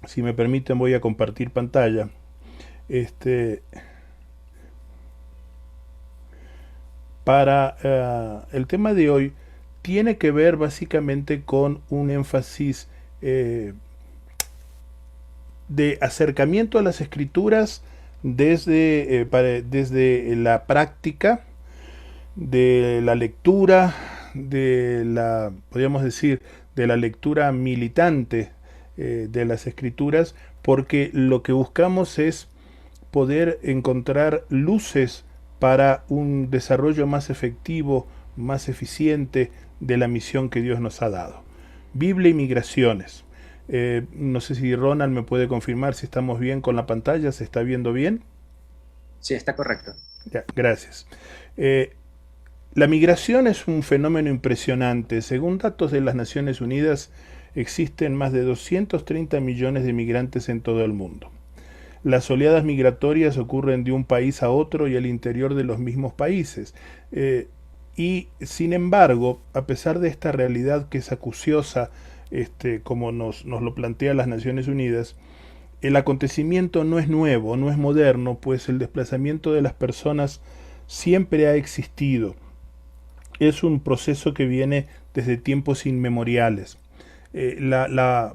Si me permiten voy a compartir pantalla. Este, para el tema de hoy tiene que ver básicamente con un énfasis eh, de acercamiento a las escrituras desde la práctica, de la lectura, podríamos decir, de la lectura militante de las escrituras, porque lo que buscamos es poder encontrar luces para un desarrollo más efectivo, más eficiente de la misión que Dios nos ha dado. Biblia y migraciones. No sé si Ronald me puede confirmar si estamos bien con la pantalla, ¿se está viendo bien? Sí, está correcto. Ya, gracias. Eh, la migración es un fenómeno impresionante. Según datos de las Naciones Unidas, existen más de 230 millones de migrantes en todo el mundo. Las oleadas migratorias ocurren de un país a otro y al interior de los mismos países. Y sin embargo, a pesar de esta realidad que es acuciosa, como nos lo plantea las Naciones Unidas, el acontecimiento no es nuevo, no es moderno, pues el desplazamiento de las personas siempre ha existido. Es un proceso que viene desde tiempos inmemoriales.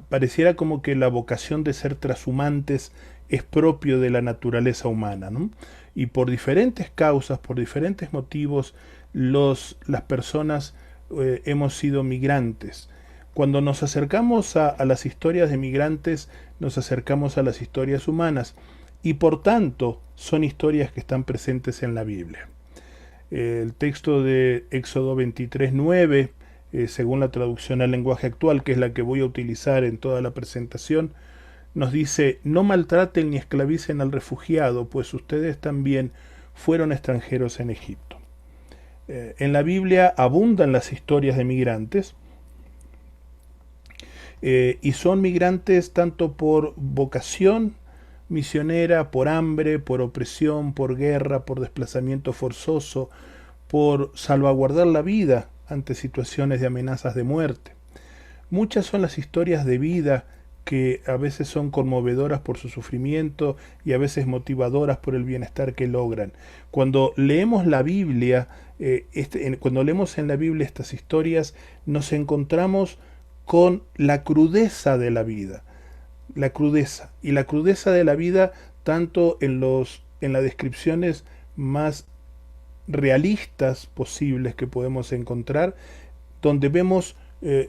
Pareciera como que la vocación de ser trashumantes es propio de la naturaleza humana, ¿no? Y por diferentes causas, por diferentes motivos, las personas hemos sido migrantes. Cuando nos acercamos a las historias de migrantes, nos acercamos a las historias humanas y por tanto son historias que están presentes en la Biblia. El texto de Éxodo 23:9, según la traducción al lenguaje actual, que es la que voy a utilizar en toda la presentación, nos dice: no maltraten ni esclavicen al refugiado, pues ustedes también fueron extranjeros en Egipto. En la Biblia abundan las historias de migrantes, y son migrantes tanto por vocación misionera, por hambre, por opresión, por guerra, por desplazamiento forzoso, por salvaguardar la vida ante situaciones de amenazas de muerte. Muchas son las historias de vida que a veces son conmovedoras por su sufrimiento y a veces motivadoras por el bienestar que logran. Cuando leemos la Biblia, cuando leemos en la Biblia estas historias, nos encontramos con la crudeza de la vida, la crudeza y la crudeza de la vida tanto en las descripciones más realistas posibles que podemos encontrar, donde vemos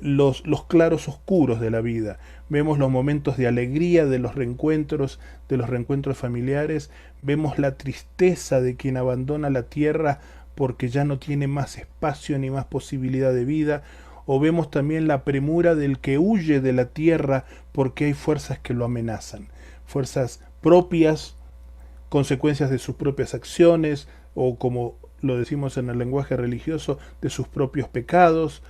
los claros oscuros de la vida, vemos los momentos de alegría de los reencuentros familiares, vemos la tristeza de quien abandona la tierra porque ya no tiene más espacio ni más posibilidad de vida, o vemos también la premura del que huye de la tierra porque hay fuerzas que lo amenazan, fuerzas propias, consecuencias de sus propias acciones, o como lo decimos en el lenguaje religioso, de sus propios pecados,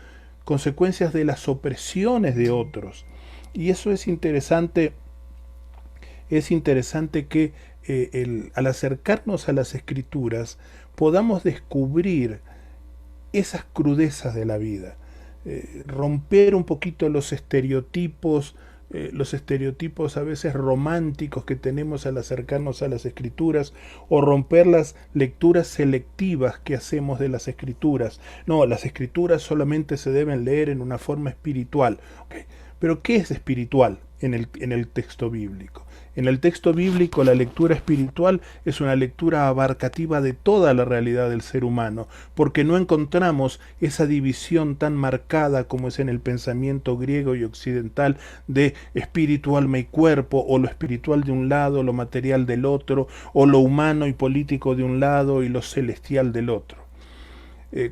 consecuencias de las opresiones de otros. Y eso es interesante que al acercarnos a las escrituras podamos descubrir esas crudezas de la vida, romper un poquito los estereotipos a veces románticos que tenemos al acercarnos a las escrituras, o romper las lecturas selectivas que hacemos de las escrituras. No, las escrituras solamente se deben leer en una forma espiritual. Okay. Pero ¿qué es espiritual en el texto bíblico? En el texto bíblico la lectura espiritual es una lectura abarcativa de toda la realidad del ser humano, porque no encontramos esa división tan marcada como es en el pensamiento griego y occidental de espíritu, alma y cuerpo, o lo espiritual de un lado, lo material del otro, o lo humano y político de un lado y lo celestial del otro.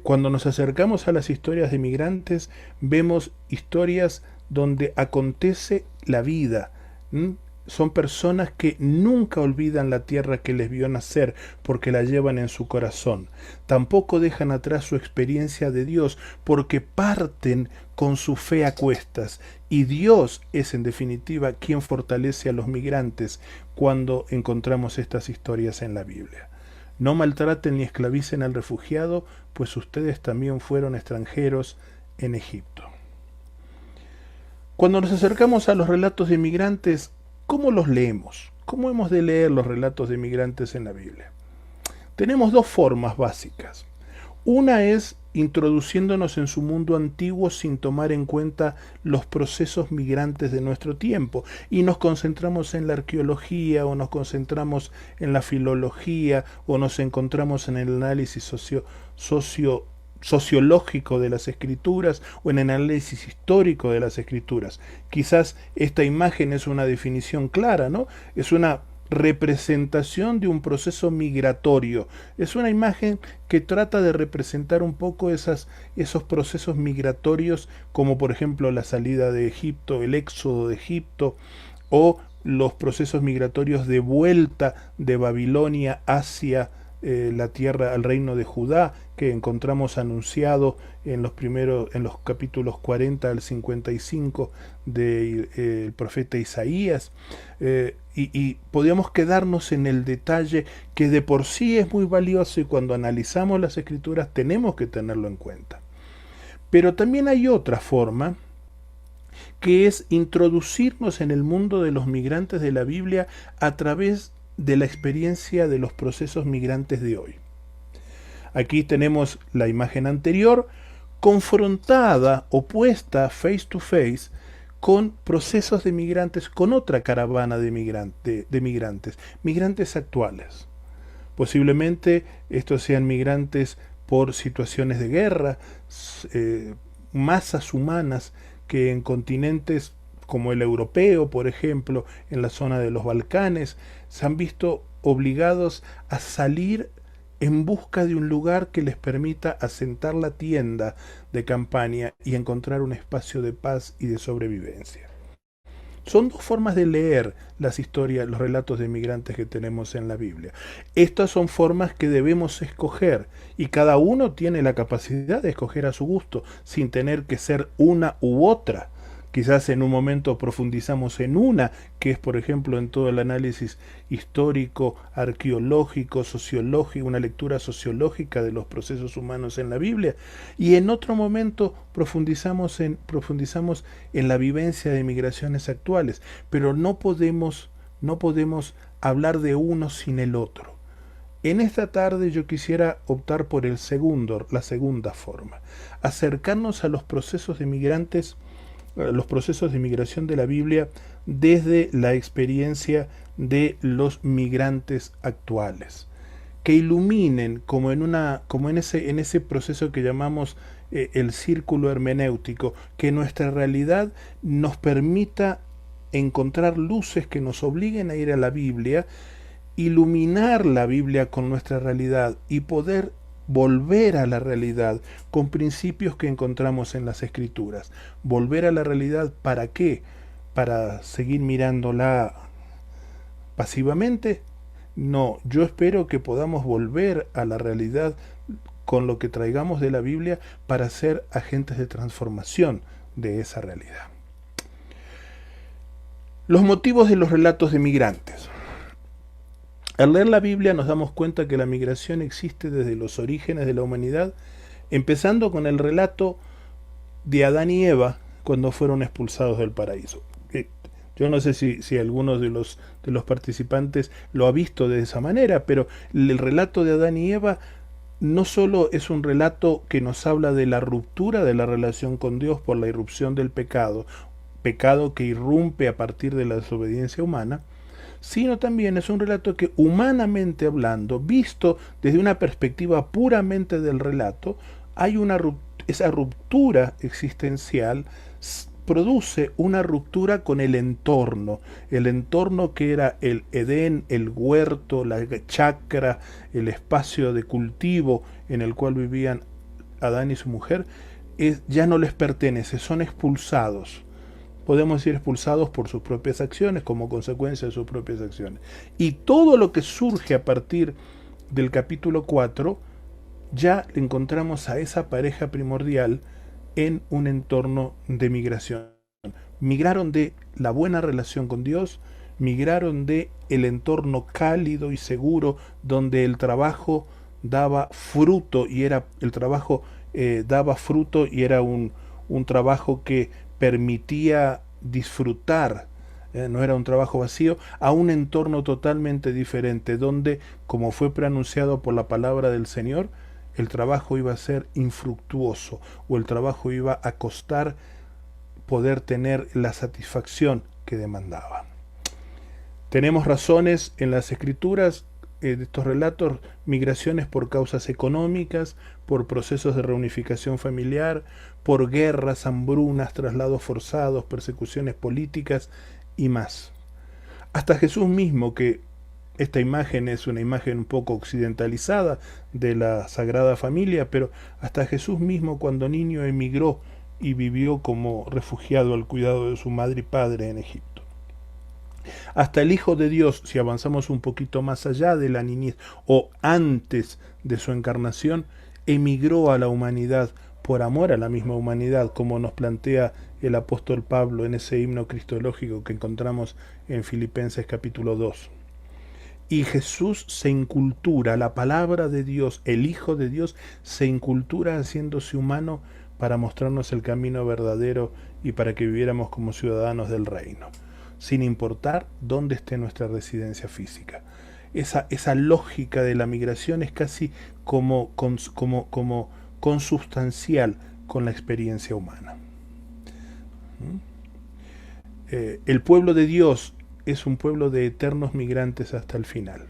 Cuando nos acercamos a las historias de migrantes, vemos historias donde acontece la vida. ¿M? Son personas que nunca olvidan la tierra que les vio nacer porque la llevan en su corazón. Tampoco dejan atrás su experiencia de Dios porque parten con su fe a cuestas. Y Dios es en definitiva quien fortalece a los migrantes cuando encontramos estas historias en la Biblia. No maltraten ni esclavicen al refugiado, pues ustedes también fueron extranjeros en Egipto. Cuando nos acercamos a los relatos de migrantes, ¿Cómo los leemos? ¿Cómo hemos de leer los relatos de migrantes en la Biblia? Tenemos dos formas básicas. Una es introduciéndonos en su mundo antiguo sin tomar en cuenta los procesos migrantes de nuestro tiempo, y nos concentramos en la arqueología, o nos concentramos en la filología, o nos encontramos en el análisis sociológico de las escrituras, o en el análisis histórico de las escrituras. Quizás esta imagen es una definición clara, ¿no? Es una representación de un proceso migratorio. Es una imagen que trata de representar un poco esos procesos migratorios, como por ejemplo la salida de Egipto, el éxodo de Egipto, o los procesos migratorios de vuelta de Babilonia hacia la tierra, al reino de Judá, que encontramos anunciado en los capítulos 40 al 55 del profeta Isaías. Y podríamos quedarnos en el detalle que de por sí es muy valioso, y cuando analizamos las escrituras tenemos que tenerlo en cuenta. Pero también hay otra forma, que es introducirnos en el mundo de los migrantes de la Biblia a través de la experiencia de los procesos migrantes de hoy. Aquí tenemos la imagen anterior confrontada, opuesta, face to face, con procesos de migrantes, con otra caravana de migrantes actuales. Posiblemente estos sean migrantes por situaciones de guerra, masas humanas que en continentes como el europeo, por ejemplo, en la zona de los Balcanes, se han visto obligados a salir en busca de un lugar que les permita asentar la tienda de campaña y encontrar un espacio de paz y de sobrevivencia. Son dos formas de leer las historias, los relatos de migrantes que tenemos en la Biblia. Estas son formas que debemos escoger, y cada uno tiene la capacidad de escoger a su gusto, sin tener que ser una u otra. Quizás en un momento profundizamos en una, que es por ejemplo en todo el análisis histórico, arqueológico, sociológico, una lectura sociológica de los procesos humanos en la Biblia, y en otro momento profundizamos en la vivencia de migraciones actuales, pero no podemos hablar de uno sin el otro. En esta tarde yo quisiera optar por la segunda forma, acercarnos a los procesos de migración de la Biblia desde la experiencia de los migrantes actuales, que iluminen como en ese proceso que llamamos el círculo hermenéutico, que nuestra realidad nos permita encontrar luces que nos obliguen a ir a la Biblia, iluminar la Biblia con nuestra realidad y poder volver a la realidad con principios que encontramos en las escrituras. Volver a la realidad, ¿para qué? ¿Para seguir mirándola pasivamente? No, yo espero que podamos volver a la realidad con lo que traigamos de la Biblia para ser agentes de transformación de esa realidad. Los motivos de los relatos de migrantes. Al leer la Biblia nos damos cuenta que la migración existe desde los orígenes de la humanidad, empezando con el relato de Adán y Eva cuando fueron expulsados del paraíso. Yo no sé si alguno de los participantes lo ha visto de esa manera, pero el relato de Adán y Eva no solo es un relato que nos habla de la ruptura de la relación con Dios por la irrupción del pecado que irrumpe a partir de la desobediencia humana, sino también es un relato que, humanamente hablando, visto desde una perspectiva puramente del relato, esa ruptura existencial produce una ruptura con el entorno que era el Edén, el huerto, la chacra, el espacio de cultivo en el cual vivían Adán y su mujer, ya no les pertenece, son expulsados. Podemos decir expulsados por sus propias acciones, como consecuencia de sus propias acciones. Y todo lo que surge a partir del capítulo 4, ya encontramos a esa pareja primordial en un entorno de migración. Migraron de la buena relación con Dios, migraron de el entorno cálido y seguro donde el trabajo daba fruto y era un trabajo que permitía disfrutar no era un trabajo vacío, a un entorno totalmente diferente, donde, como fue preanunciado por la palabra del Señor, el trabajo iba a ser infructuoso, o el trabajo iba a costar poder tener la satisfacción que demandaba. Tenemos razones en las escrituras de estos relatos: migraciones por causas económicas, por procesos de reunificación familiar, por guerras, hambrunas, traslados forzados, persecuciones políticas y más. Hasta Jesús mismo, que esta imagen es una imagen un poco occidentalizada de la Sagrada Familia, pero hasta Jesús mismo, cuando niño, emigró y vivió como refugiado al cuidado de su madre y padre en Egipto. Hasta el Hijo de Dios, si avanzamos un poquito más allá de la niñez o antes de su encarnación, emigró a la humanidad por amor a la misma humanidad, como nos plantea el apóstol Pablo en ese himno cristológico que encontramos en Filipenses capítulo 2. Y Jesús se incultura, la palabra de Dios, el Hijo de Dios, se incultura haciéndose humano para mostrarnos el camino verdadero y para que viviéramos como ciudadanos del reino, sin importar dónde esté nuestra residencia física. Esa lógica de la migración es casi como consubstancial con la experiencia humana. El pueblo de Dios es un pueblo de eternos migrantes hasta el final.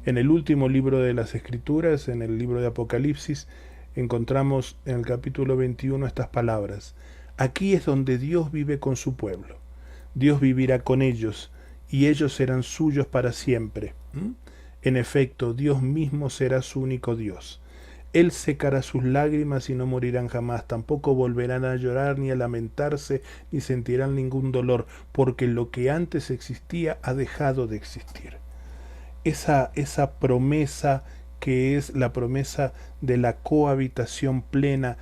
En el último libro de las Escrituras, en el libro de Apocalipsis, encontramos en el capítulo 21 estas palabras: aquí es donde Dios vive con su pueblo. Dios vivirá con ellos y ellos serán suyos para siempre. En efecto, Dios mismo será su único Dios. Él secará sus lágrimas y no morirán jamás, tampoco volverán a llorar ni a lamentarse, ni sentirán ningún dolor, porque lo que antes existía ha dejado de existir. Esa promesa que es la promesa de la cohabitación plena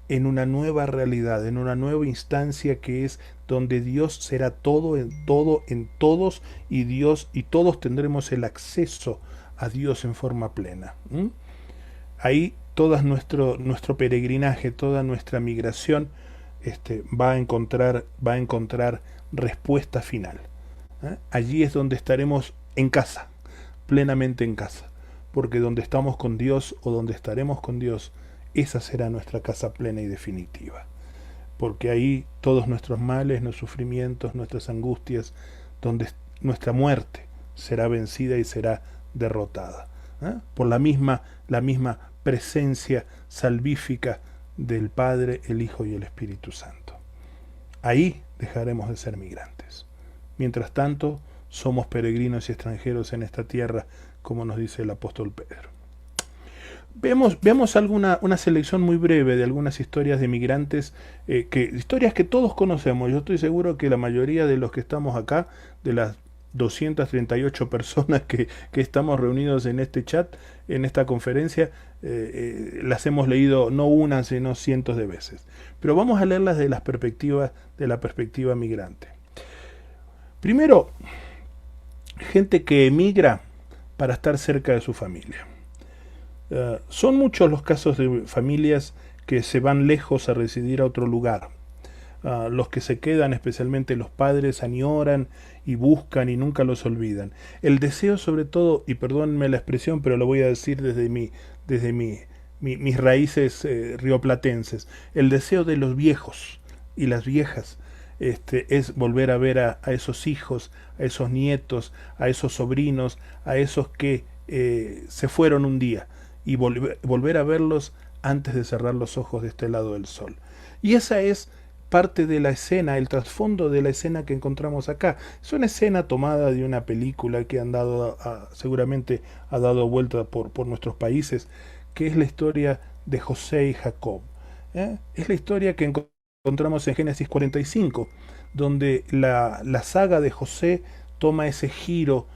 en una nueva realidad, en una nueva instancia que es donde Dios será todo en todos, y Dios y todos tendremos el acceso a Dios en forma plena. Ahí todo nuestro peregrinaje, toda nuestra migración va a encontrar respuesta final. Allí es donde estaremos en casa, plenamente en casa, porque donde estamos con Dios o donde estaremos con Dios, esa será nuestra casa plena y definitiva. Porque ahí todos nuestros males, nuestros sufrimientos, nuestras angustias, donde nuestra muerte será vencida y será derrotada, por la misma presencia salvífica del Padre, el Hijo y el Espíritu Santo. Ahí dejaremos de ser migrantes. Mientras tanto, somos peregrinos y extranjeros en esta tierra, como nos dice el apóstol Pedro. Veamos una selección muy breve de algunas historias de migrantes, historias que todos conocemos. Yo estoy seguro que la mayoría de los que estamos acá, de las 238 personas que estamos reunidos en este chat, en esta conferencia, las hemos leído no una, sino cientos de veces. Pero vamos a leerlas de la perspectiva migrante. Primero, gente que emigra para estar cerca de su familia. Son muchos los casos de familias que se van lejos a residir a otro lugar. Los que se quedan, especialmente los padres, añoran y buscan y nunca los olvidan. El deseo, sobre todo, y perdónenme la expresión, pero lo voy a decir desde mis raíces rioplatenses, el deseo de los viejos y las viejas es volver a ver a esos hijos, a esos nietos, a esos sobrinos, a esos que se fueron un día, y volver a verlos antes de cerrar los ojos de este lado del sol. Y esa es parte de la escena, el trasfondo de la escena que encontramos acá. Es una escena tomada de una película que seguramente ha dado vuelta por nuestros países, que es la historia de José y Jacob. Es la historia que encontramos en Génesis 45, donde la saga de José toma ese giro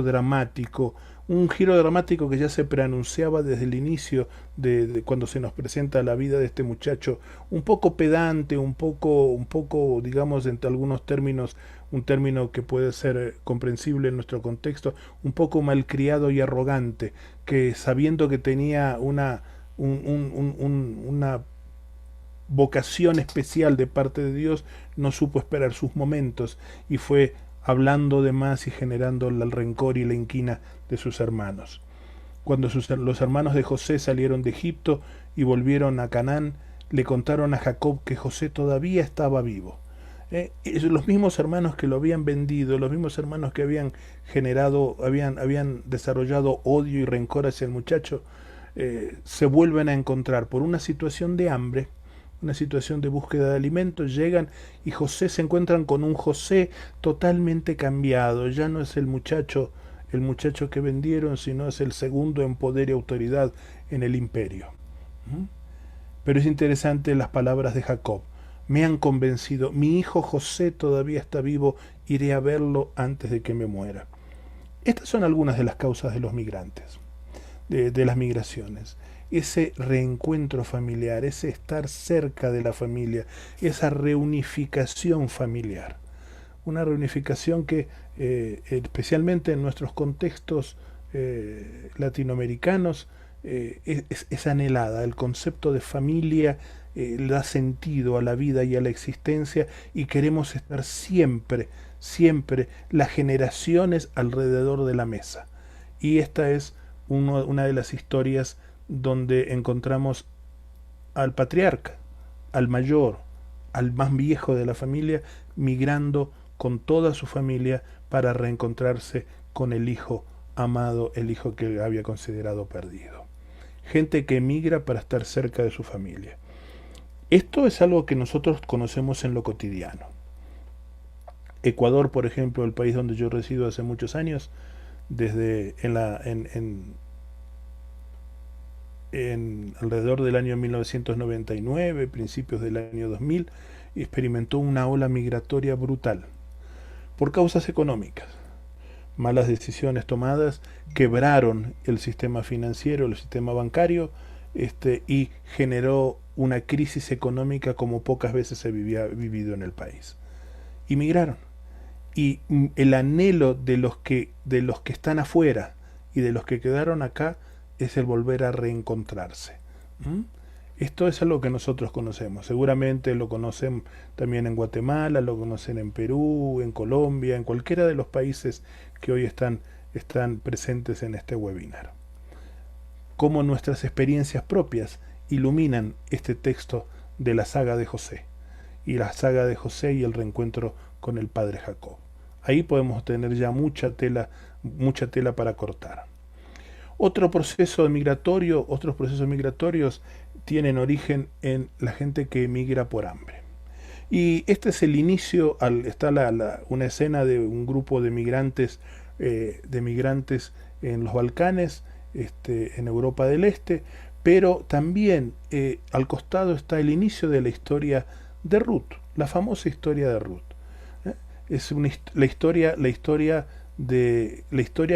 dramático, un giro dramático que ya se preanunciaba desde el inicio de cuando se nos presenta la vida de este muchacho, un poco pedante, un poco, digamos, entre algunos términos, un término que puede ser comprensible en nuestro contexto, un poco malcriado y arrogante, que sabiendo que tenía una vocación especial de parte de Dios, no supo esperar sus momentos y fue hablando de más y generando el rencor y la inquina de sus hermanos. Cuando los hermanos de José salieron de Egipto y volvieron a Canaán, le contaron a Jacob que José todavía estaba vivo. Los mismos hermanos que lo habían vendido, los mismos hermanos que habían generado, habían desarrollado odio y rencor hacia el muchacho, se vuelven a encontrar por una situación de hambre, una situación de búsqueda de alimentos, llegan y José se encuentran con un José totalmente cambiado, ya no es el muchacho que vendieron, sino es el segundo en poder y autoridad en el imperio. Pero es interesante las palabras de Jacob. Me han convencido, mi hijo José todavía está vivo, iré a verlo antes de que me muera. Estas son algunas de las causas de los migrantes, de las migraciones. Ese reencuentro familiar, ese estar cerca de la familia, esa reunificación familiar. Una reunificación que, especialmente en nuestros contextos latinoamericanos, es anhelada. El concepto de familia da sentido a la vida y a la existencia y queremos estar siempre, siempre las generaciones alrededor de la mesa. Y esta es una de las historias donde encontramos al patriarca, al mayor, al más viejo de la familia, migrando con toda su familia para reencontrarse con el hijo amado, el hijo que había considerado perdido. Gente que emigra para estar cerca de su familia. Esto es algo que nosotros conocemos en lo cotidiano. Ecuador, por ejemplo, el país donde yo resido hace muchos años, desde alrededor del año 1999, principios del año 2000, experimentó una ola migratoria brutal por causas económicas. Malas decisiones tomadas quebraron el sistema financiero, el sistema bancario, y generó una crisis económica como pocas veces se había vivido en el país. Y migraron. Y el anhelo de los que están afuera y de los que quedaron acá es el volver a reencontrarse. Esto es algo que nosotros conocemos. Seguramente lo conocen también en Guatemala, lo conocen en Perú, en Colombia, en cualquiera de los países que hoy están presentes en este webinar. Cómo nuestras experiencias propias iluminan este texto de la saga de José. Y la saga de José y el reencuentro con el padre Jacob. Ahí podemos tener ya mucha tela para cortar. Otros procesos migratorios tienen origen en la gente que emigra por hambre. Y este es el inicio, está una escena de un grupo de migrantes en los Balcanes, en Europa del Este, pero también al costado está el inicio de la historia de Ruth, la famosa historia de Ruth. Es la historia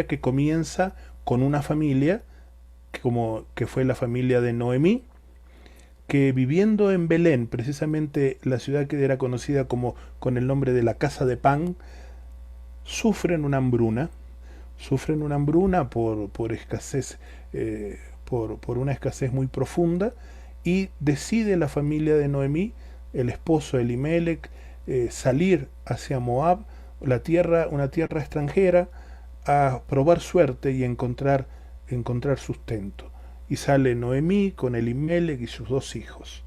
que comienza con una familia que fue la familia de Noemí, que viviendo en Belén, precisamente la ciudad que era conocida con el nombre de la casa de pan, sufren una hambruna por escasez, por una escasez muy profunda, y decide la familia de Noemí, el esposo Elimelec, salir hacia Moab, una tierra extranjera, a probar suerte y encontrar sustento. Y sale Noemí con Elimelec y sus 2 hijos.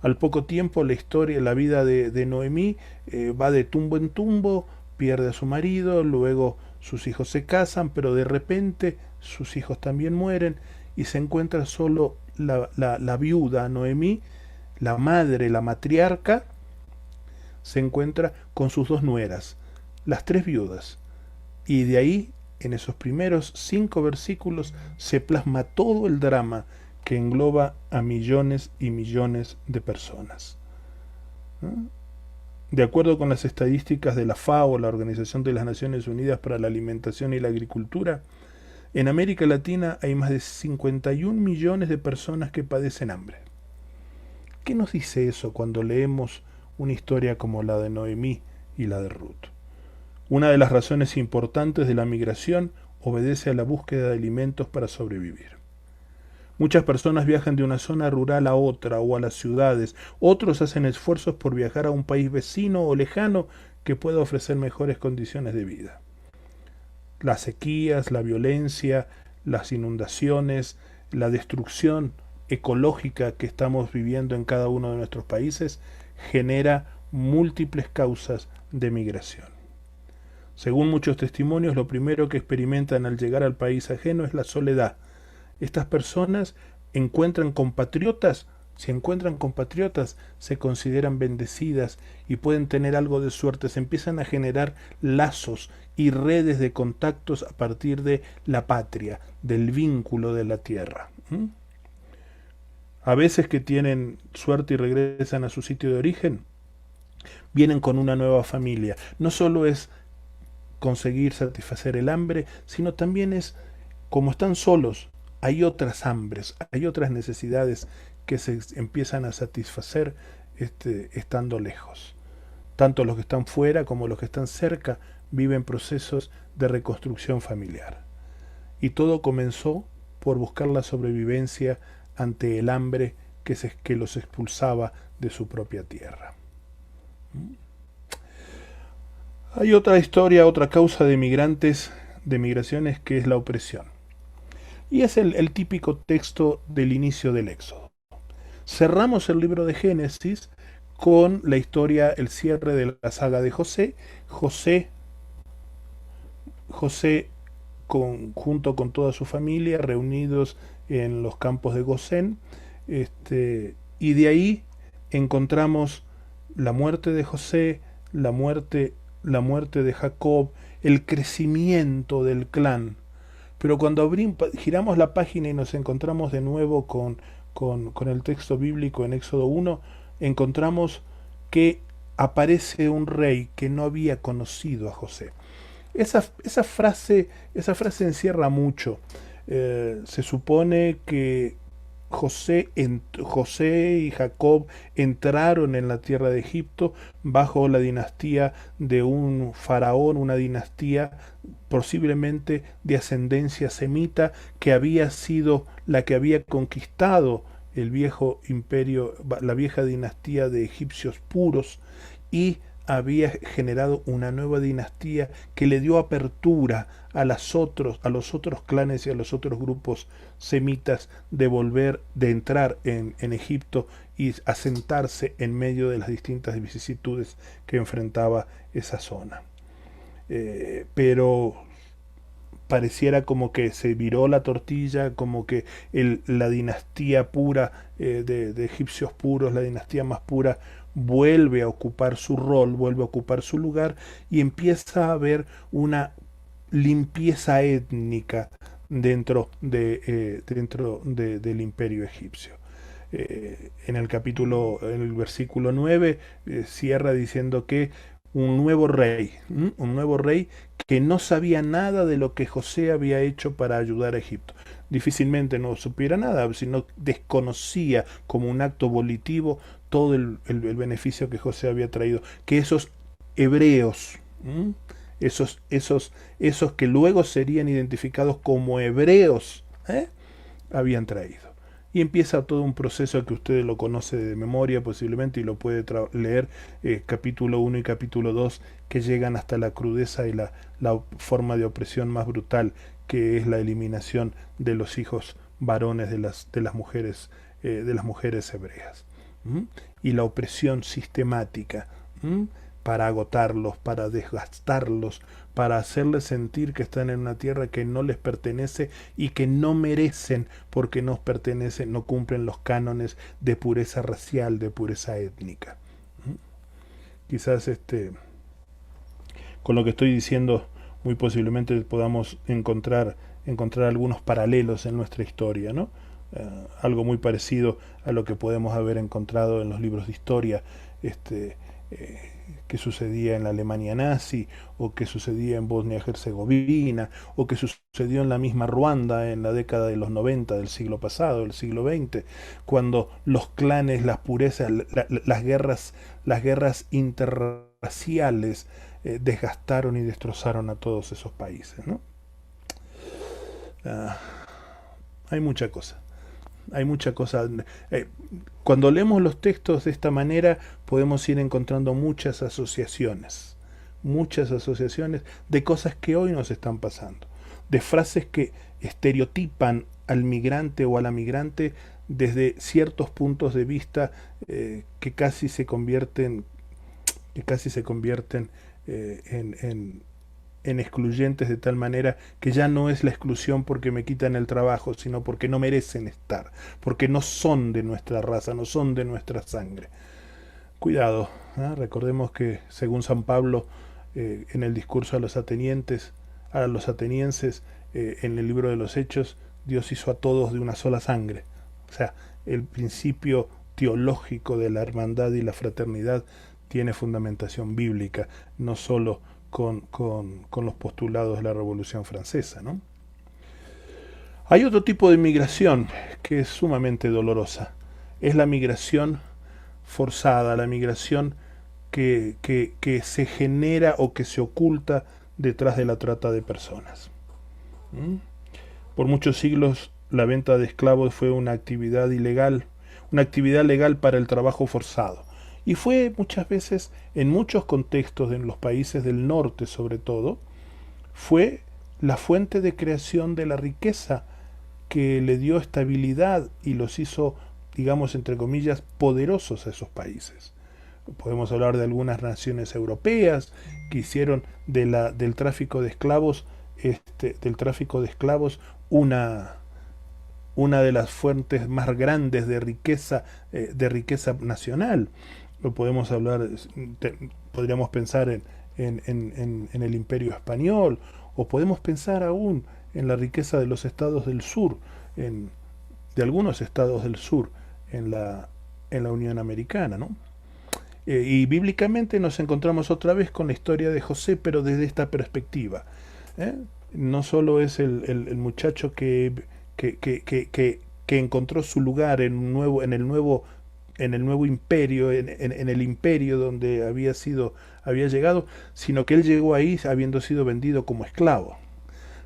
Al poco tiempo la vida de Noemí va de tumbo en tumbo, pierde a su marido, luego sus hijos se casan, pero de repente sus hijos también mueren y se encuentra solo la viuda Noemí, la madre, la matriarca, se encuentra con sus 2 nueras, las 3 viudas. Y de ahí, en esos primeros 5 versículos, se plasma todo el drama que engloba a millones y millones de personas. De acuerdo con las estadísticas de la FAO, la Organización de las Naciones Unidas para la Alimentación y la Agricultura, en América Latina hay más de 51 millones de personas que padecen hambre. ¿Qué nos dice eso cuando leemos una historia como la de Noemí y la de Ruth? Una de las razones importantes de la migración obedece a la búsqueda de alimentos para sobrevivir. Muchas personas viajan de una zona rural a otra o a las ciudades. Otros hacen esfuerzos por viajar a un país vecino o lejano que pueda ofrecer mejores condiciones de vida. Las sequías, la violencia, las inundaciones, la destrucción ecológica que estamos viviendo en cada uno de nuestros países genera múltiples causas de migración. Según muchos testimonios, lo primero que experimentan al llegar al país ajeno es la soledad. Estas personas encuentran compatriotas, si encuentran compatriotas, se consideran bendecidas y pueden tener algo de suerte. Se empiezan a generar lazos y redes de contactos a partir de la patria, del vínculo de la tierra. A veces que tienen suerte y regresan a su sitio de origen, vienen con una nueva familia. No solo es conseguir satisfacer el hambre, sino también es, como están solos, hay otras hambres, hay otras necesidades que se empiezan a satisfacer estando lejos. Tanto los que están fuera como los que están cerca viven procesos de reconstrucción familiar. Y todo comenzó por buscar la sobrevivencia ante el hambre que los expulsaba de su propia tierra. Hay otra historia, otra causa de migrantes, de migraciones, que es la opresión. Y es el típico texto del inicio del Éxodo. Cerramos el libro de Génesis con la historia, el cierre de la saga de José. José junto con toda su familia, reunidos en los campos de Gosén. Y de ahí encontramos la muerte de José, la muerte de Jacob, el crecimiento del clan. Pero cuando giramos la página y nos encontramos de nuevo con el texto bíblico en Éxodo 1, encontramos que aparece un rey que no había conocido a José. Esa frase encierra mucho. Se supone que José y Jacob entraron en la tierra de Egipto bajo la dinastía de un faraón, una dinastía posiblemente de ascendencia semita, que había sido la que había conquistado el viejo imperio, la vieja dinastía de egipcios puros, y había generado una nueva dinastía que le dio apertura a los otros clanes y a los otros grupos semitas de entrar en Egipto y asentarse en medio de las distintas vicisitudes que enfrentaba esa zona. Pero pareciera como que se viró la tortilla, como que la dinastía pura de egipcios puros, la dinastía más pura, vuelve a ocupar su rol, vuelve a ocupar su lugar, y empieza a haber una limpieza étnica dentro del imperio egipcio. En el versículo 9, cierra diciendo que un nuevo rey que no sabía nada de lo que José había hecho para ayudar a Egipto. Difícilmente no supiera nada, sino desconocía como un acto volitivo todo el beneficio que José había traído. Que esos hebreos, esos que luego serían identificados como hebreos, habían traído. Y empieza todo un proceso que usted lo conoce de memoria posiblemente y lo puede leer, capítulo 1 y capítulo 2, que llegan hasta la crudeza y la forma de opresión más brutal, que es la eliminación de los hijos varones de las mujeres hebreas. Y la opresión sistemática, para agotarlos, para desgastarlos, para hacerles sentir que están en una tierra que no les pertenece y que no merecen, porque no pertenecen, no cumplen los cánones de pureza racial, de pureza étnica. Quizás con lo que estoy diciendo muy posiblemente podamos encontrar algunos paralelos en nuestra historia, ¿no? Algo muy parecido a lo que podemos haber encontrado en los libros de historia, que sucedía en la Alemania nazi, o que sucedía en Bosnia-Herzegovina, o que sucedió en la misma Ruanda en la década de los 90 del siglo pasado, del siglo XX, cuando los clanes, las purezas, las guerras interraciales desgastaron y destrozaron a todos esos países, ¿no? Hay mucha cosa. Hay mucha cosa. Cuando leemos los textos de esta manera, podemos ir encontrando muchas asociaciones de cosas que hoy nos están pasando, de frases que estereotipan al migrante o a la migrante desde ciertos puntos de vista que casi se convierten, en excluyentes, de tal manera que ya no es la exclusión porque me quitan el trabajo, sino porque no merecen estar, porque no son de nuestra raza, no son de nuestra sangre. Cuidado, ¿eh? Recordemos que según San Pablo, en el discurso a los atenienses, en el libro de los Hechos, Dios hizo a todos de una sola sangre. O sea, el principio teológico de la hermandad y la fraternidad tiene fundamentación bíblica, no solo con los postulados de la Revolución Francesa, ¿no? Hay otro tipo de migración que es sumamente dolorosa. Es la migración forzada, la migración que se genera o que se oculta detrás de la trata de personas. ¿Mm? Por muchos siglos la venta de esclavos fue una actividad ilegal, una actividad legal para el trabajo forzado. Y fue muchas veces, en muchos contextos, en los países del norte sobre todo, fue la fuente de creación de la riqueza que le dio estabilidad y los hizo, digamos, entre comillas, poderosos a esos países. Podemos hablar de algunas naciones europeas que hicieron del tráfico de esclavos, una, una de las fuentes más grandes de riqueza nacional. Lo podemos hablar, podríamos pensar en el Imperio Español, o podemos pensar aún en la riqueza de los estados del sur, de algunos estados del sur en la Unión Americana, ¿no? Y bíblicamente nos encontramos otra vez con la historia de José, pero desde esta perspectiva. ¿Eh? No solo es el muchacho que encontró su lugar en el nuevo imperio, en el imperio donde había llegado, sino que él llegó ahí habiendo sido vendido como esclavo,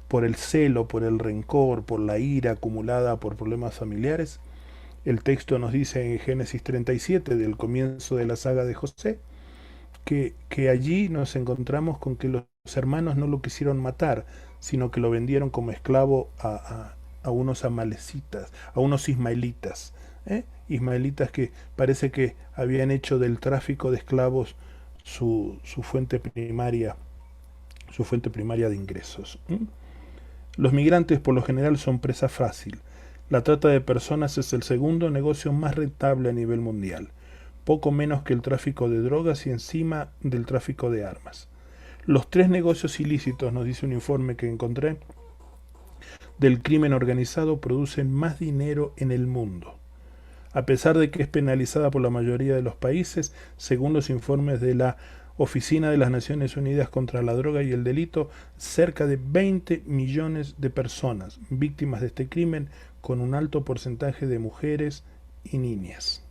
por el celo, por el rencor, por la ira acumulada por problemas familiares. El texto nos dice en Génesis 37, del comienzo de la saga de José, que allí nos encontramos con que los hermanos no lo quisieron matar, sino que lo vendieron como esclavo a unos amalecitas, a unos ismaelitas, ismaelitas que parece que habían hecho del tráfico de esclavos su fuente primaria de ingresos. Los migrantes por lo general son presa fácil. La trata de personas es el segundo negocio más rentable a nivel mundial, poco menos que el tráfico de drogas y encima del tráfico de armas. Los tres negocios ilícitos, nos dice un informe que encontré, del crimen organizado producen más dinero en el mundo. A pesar de que es penalizada por la mayoría de los países, según los informes de la Oficina de las Naciones Unidas contra la Droga y el Delito, cerca de 20 millones de personas víctimas de este crimen, con un alto porcentaje de mujeres y niñas.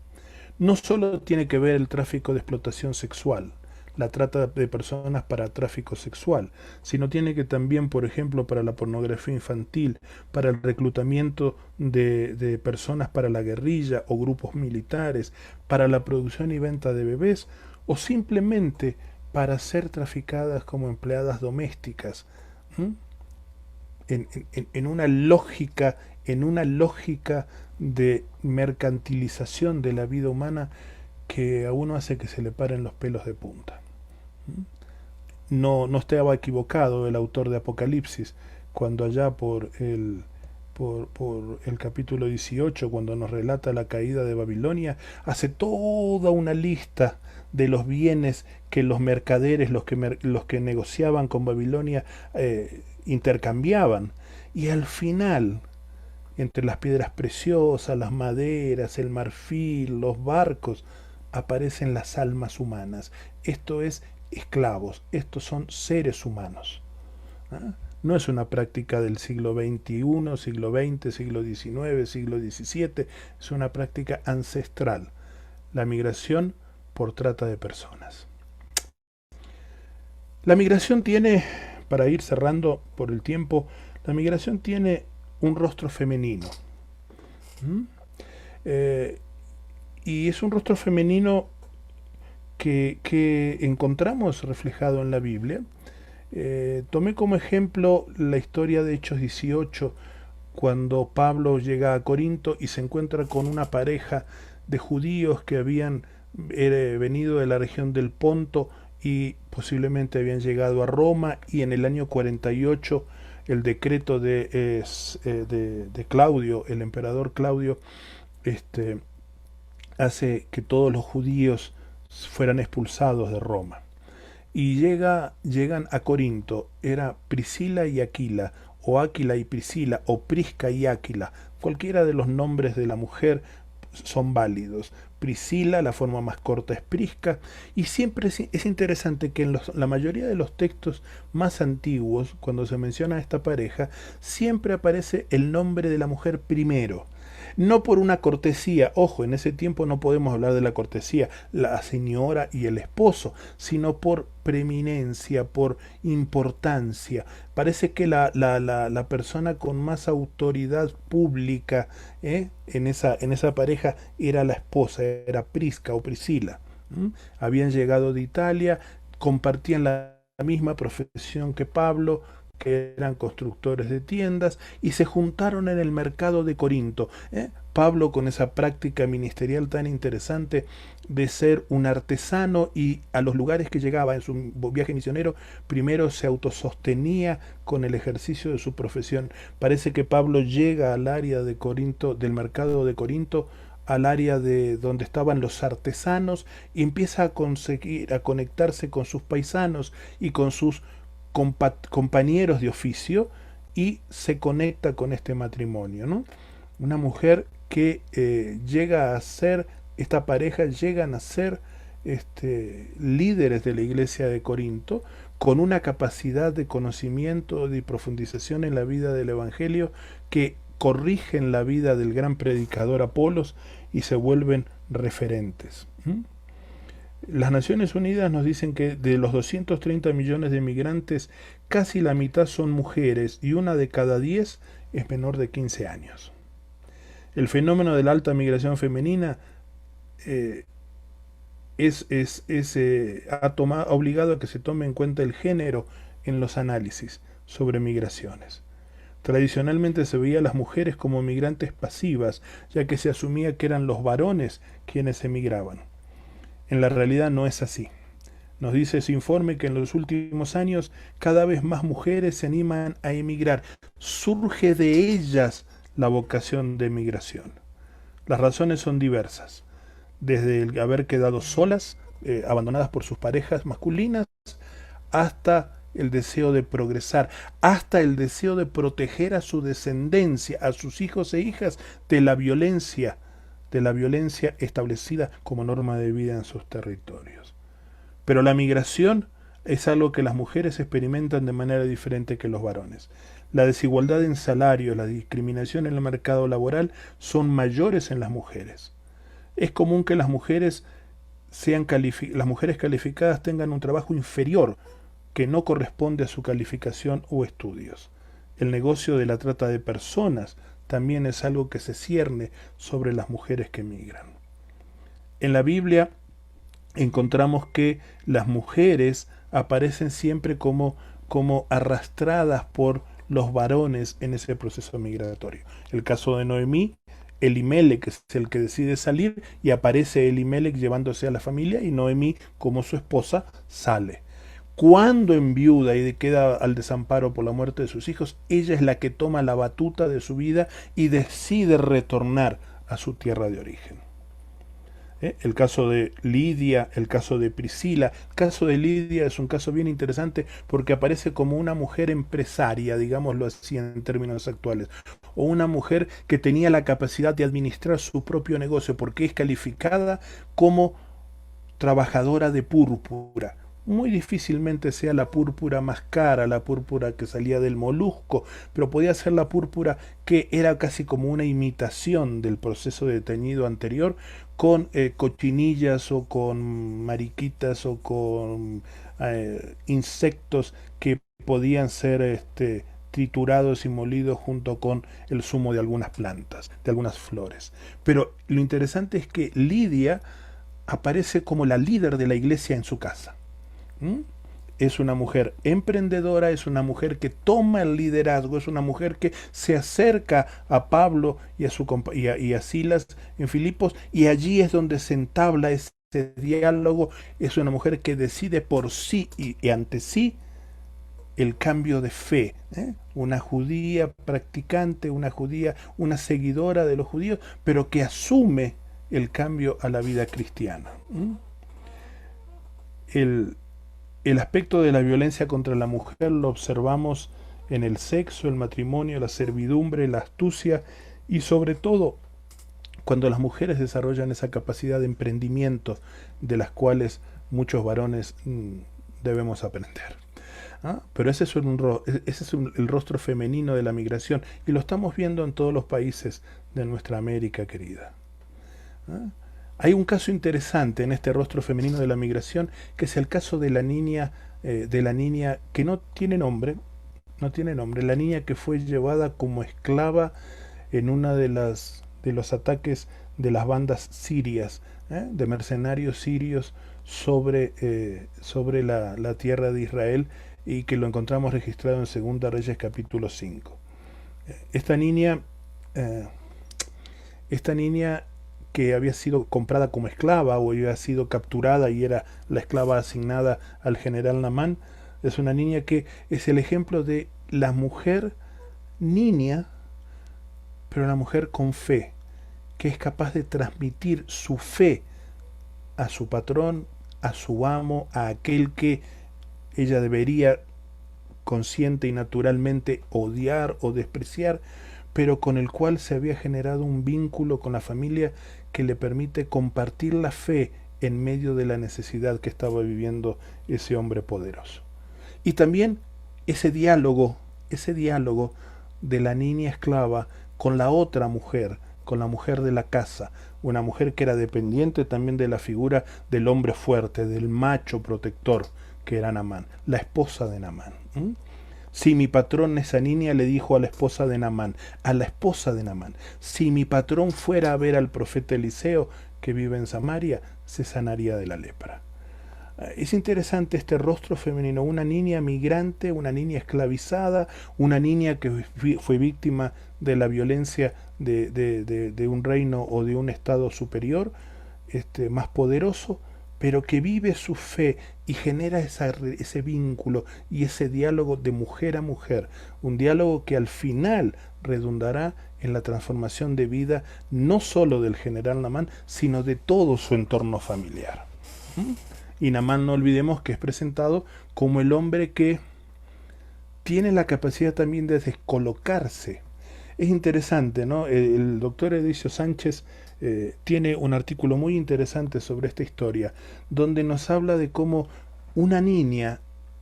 No solo tiene que ver el tráfico de explotación sexual, la trata de personas para tráfico sexual, sino tiene que también, por ejemplo, para la pornografía infantil, para el reclutamiento de personas para la guerrilla o grupos militares, para la producción y venta de bebés, o simplemente para ser traficadas como empleadas domésticas, en una lógica de mercantilización de la vida humana que a uno hace que se le paren los pelos de punta. No estaba equivocado el autor de Apocalipsis cuando allá por el capítulo 18, cuando nos relata la caída de Babilonia, hace toda una lista de los bienes que los mercaderes, los que negociaban con Babilonia, intercambiaban. Y al final, entre las piedras preciosas, las maderas, el marfil, los barcos, aparecen las almas humanas. Esto es esclavos, estos son seres humanos. ¿Ah? No es una práctica del siglo XXI, siglo XX, siglo XIX, siglo XVII, es una práctica ancestral. La migración por trata de personas. La migración tiene, para ir cerrando por el tiempo, la migración tiene un rostro femenino. Eh, y es un rostro femenino que encontramos reflejado en la Biblia. Tomé como ejemplo la historia de Hechos 18, cuando Pablo llega a Corinto y se encuentra con una pareja de judíos que habían venido de la región del Ponto y posiblemente habían llegado a Roma, y en el año 48 el decreto de Claudio, el emperador Claudio, este, hace que todos los judíos fueran expulsados de Roma. Y llegan a Corinto, era Priscila y Aquila, o Áquila y Priscila, o Prisca y Áquila. Cualquiera de los nombres de la mujer son válidos. Priscila, la forma más corta es Prisca, y siempre es interesante que en la mayoría de los textos más antiguos, cuando se menciona a esta pareja, siempre aparece el nombre de la mujer primero. No por una cortesía, ojo, en ese tiempo no podemos hablar de la cortesía, la señora y el esposo, sino por preeminencia, por importancia. Parece que la persona con más autoridad pública en esa pareja era la esposa, era Prisca o Priscila. ¿Mm? Habían llegado de Italia, compartían la misma profesión que Pablo, que eran constructores de tiendas, y se juntaron en el mercado de Corinto. Pablo, con esa práctica ministerial tan interesante de ser un artesano, y a los lugares que llegaba en su viaje misionero, primero se autosostenía con el ejercicio de su profesión. Parece que Pablo llega al área de Corinto, del mercado de Corinto, al área de donde estaban los artesanos, y empieza a conseguir, a conectarse con sus paisanos y con sus compañeros de oficio, y se conecta con este matrimonio, ¿no? Una mujer que llega a ser, esta pareja llegan a ser líderes de la iglesia de Corinto, con una capacidad de conocimiento y profundización en la vida del Evangelio, que corrigen la vida del gran predicador Apolos y se vuelven referentes. ¿Mm? Las Naciones Unidas nos dicen que de los 230 millones de migrantes, casi la mitad son mujeres, y una de cada 10 es menor de 15 años. El fenómeno de la alta migración femenina eh, ha obligado a que se tome en cuenta el género en los análisis sobre migraciones. Tradicionalmente se veía a las mujeres como migrantes pasivas, ya que se asumía que eran los varones quienes emigraban. En la realidad no es así. Nos dice ese informe que en los últimos años cada vez más mujeres se animan a emigrar. Surge de ellas la vocación de emigración. Las razones son diversas, desde el haber quedado solas, abandonadas por sus parejas masculinas, hasta el deseo de progresar, hasta el deseo de proteger a su descendencia, a sus hijos e hijas, de la violencia establecida como norma de vida en sus territorios. Pero la migración es algo que las mujeres experimentan de manera diferente que los varones. La desigualdad en salarios, la discriminación en el mercado laboral son mayores en las mujeres. Es común que las mujeres calificadas tengan un trabajo inferior que no corresponde a su calificación o estudios. El negocio de la trata de personas también es algo que se cierne sobre las mujeres que migran. En la Biblia encontramos que las mujeres aparecen siempre como arrastradas por los varones en ese proceso migratorio. El caso de Noemí, Elimelec es el que decide salir, y aparece Elimelec llevándose a la familia, y Noemí, como su esposa, sale. Cuando enviuda y queda al desamparo por la muerte de sus hijos, ella es la que toma la batuta de su vida y decide retornar a su tierra de origen. El caso de Lidia, el caso de Priscila. El caso de Lidia es un caso bien interesante porque aparece como una mujer empresaria, digámoslo así en términos actuales, o una mujer que tenía la capacidad de administrar su propio negocio, porque es calificada como trabajadora de púrpura. Muy difícilmente sea la púrpura más cara, la púrpura que salía del molusco, pero podía ser la púrpura que era casi como una imitación del proceso de teñido anterior, con cochinillas o con mariquitas o con insectos que podían ser triturados y molidos junto con el zumo de algunas plantas, de algunas flores. Pero lo interesante es que Lidia aparece como la líder de la iglesia en su casa. ¿Mm? Es una mujer emprendedora, es una mujer que toma el liderazgo, es una mujer que se acerca a Pablo y a Silas en Filipos, y allí es donde se entabla ese diálogo. Es una mujer que decide por sí y ante sí el cambio de fe, ¿eh? Una judía practicante, una judía, una seguidora de los judíos, pero que asume el cambio a la vida cristiana. ¿Mm? El aspecto de la violencia contra la mujer lo observamos en el sexo, el matrimonio, la servidumbre, la astucia y sobre todo cuando las mujeres desarrollan esa capacidad de emprendimiento de las cuales muchos varones debemos aprender. ¿Ah? Pero ese es el rostro femenino de la migración y lo estamos viendo en todos los países de nuestra América querida. ¿Ah? Hay un caso interesante en este rostro femenino de la migración, que es el caso de la niña que no tiene nombre, la niña que fue llevada como esclava en una de los ataques de las bandas sirias, de mercenarios sirios sobre la tierra de Israel, y que lo encontramos registrado en Segunda Reyes capítulo 5. Esta niña que había sido comprada como esclava o había sido capturada y era la esclava asignada al general Naamán, es una niña que es el ejemplo de la mujer niña, pero la mujer con fe, que es capaz de transmitir su fe a su patrón, a su amo, a aquel que ella debería consciente y naturalmente odiar o despreciar, pero con el cual se había generado un vínculo con la familia que le permite compartir la fe en medio de la necesidad que estaba viviendo ese hombre poderoso. Y también ese diálogo de la niña esclava con la otra mujer, con la mujer de la casa, una mujer que era dependiente también de la figura del hombre fuerte, del macho protector que era Naamán, la esposa de Naamán. Si mi patrón, esa niña le dijo a la esposa de Naamán, si mi patrón fuera a ver al profeta Eliseo que vive en Samaria, se sanaría de la lepra. Es interesante este rostro femenino, una niña migrante, una niña esclavizada, una niña que fue víctima de la violencia de un reino o de un estado superior, más poderoso, pero que vive su fe y genera ese vínculo y ese diálogo de mujer a mujer, un diálogo que al final redundará en la transformación de vida no solo del general Naamán, sino de todo su entorno familiar. Y Naamán, no olvidemos que es presentado como el hombre que tiene la capacidad también de descolocarse. Es interesante, ¿no? El doctor Edicio Sánchez tiene un artículo muy interesante sobre esta historia, donde nos habla de cómo una niña,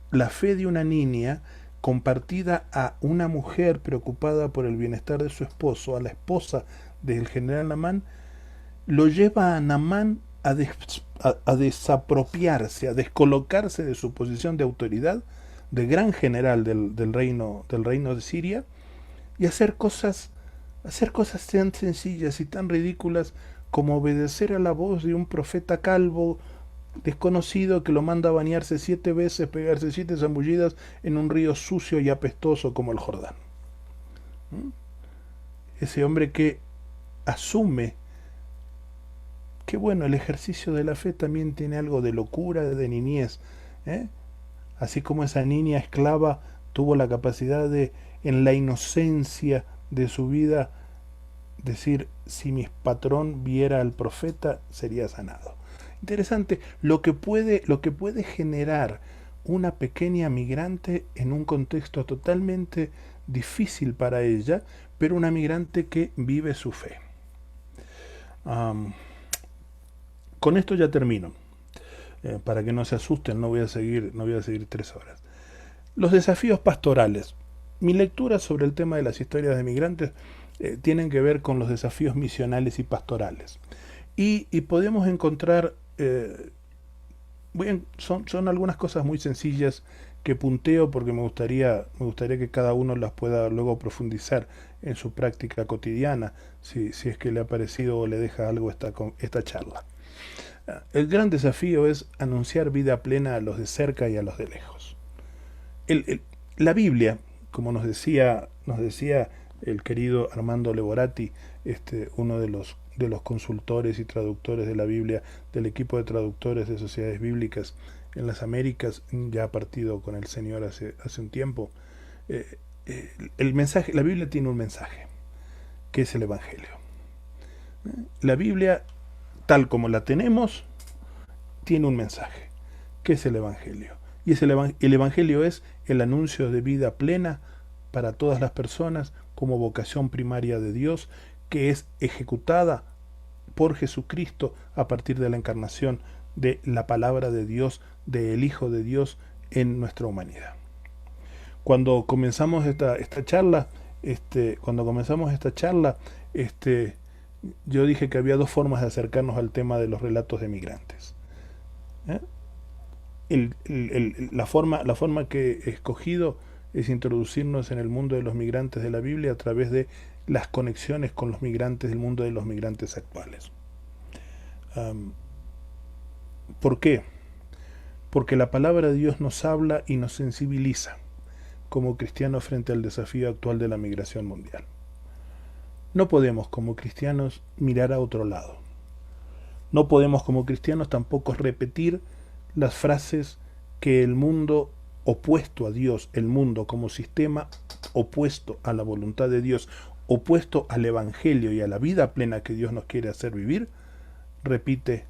la fe de una niña, compartida a una mujer preocupada por el bienestar de su esposo, a la esposa del general Naamán, lo lleva a Naamán a desapropiarse, a descolocarse de su posición de autoridad, de gran general del reino de Siria, y hacer cosas tan sencillas y tan ridículas como obedecer a la voz de un profeta calvo desconocido que lo manda a bañarse 7 veces, pegarse 7 zambullidas en un río sucio y apestoso como el Jordán. Ese hombre que asume que bueno, el ejercicio de la fe también tiene algo de locura, de niñez, así como esa niña esclava tuvo la capacidad de, en la inocencia de su vida, decir, si mi patrón viera al profeta, sería sanado. Interesante lo que puede generar una pequeña migrante en un contexto totalmente difícil para ella, pero una migrante que vive su fe. Con esto ya termino. Para que no se asusten, no voy a seguir 3 horas. Los desafíos pastorales. Mi lectura sobre el tema de las historias de migrantes tienen que ver con los desafíos misionales y pastorales. Y podemos encontrar, son algunas cosas muy sencillas que punteo porque me gustaría que cada uno las pueda luego profundizar en su práctica cotidiana, si es que le ha parecido o le deja algo esta charla. El gran desafío es anunciar vida plena a los de cerca y a los de lejos. La Biblia, como nos decía el querido Armando Leborati, uno de los consultores y traductores de la Biblia del equipo de traductores de sociedades bíblicas en las Américas, ya ha partido con el Señor hace un tiempo. El mensaje, la Biblia tiene un mensaje, que es el Evangelio. La Biblia, tal como la tenemos, tiene un mensaje, que es el Evangelio. Y el Evangelio es el anuncio de vida plena para todas las personas como vocación primaria de Dios, que es ejecutada por Jesucristo a partir de la encarnación de la palabra de Dios, del Hijo de Dios en nuestra humanidad. Cuando comenzamos esta charla, yo dije que había dos formas de acercarnos al tema de los relatos de migrantes. La forma que he escogido es introducirnos en el mundo de los migrantes de la Biblia a través de las conexiones con los migrantes del mundo de los migrantes actuales. ¿Por qué? Porque la palabra de Dios nos habla y nos sensibiliza como cristianos frente al desafío actual de la migración mundial. No podemos como cristianos mirar a otro lado. No podemos como cristianos tampoco repetir las frases que el mundo opuesto a Dios, el mundo como sistema opuesto a la voluntad de Dios, opuesto al Evangelio y a la vida plena que Dios nos quiere hacer vivir, repite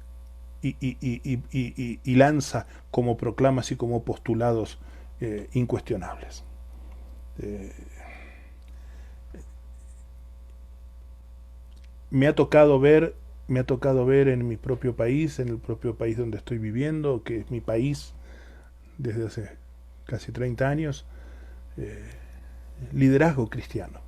y lanza como proclamas y como postulados incuestionables. Me ha tocado ver en mi propio país, en el propio país donde estoy viviendo, que es mi país desde hace casi 30 años, liderazgo cristiano.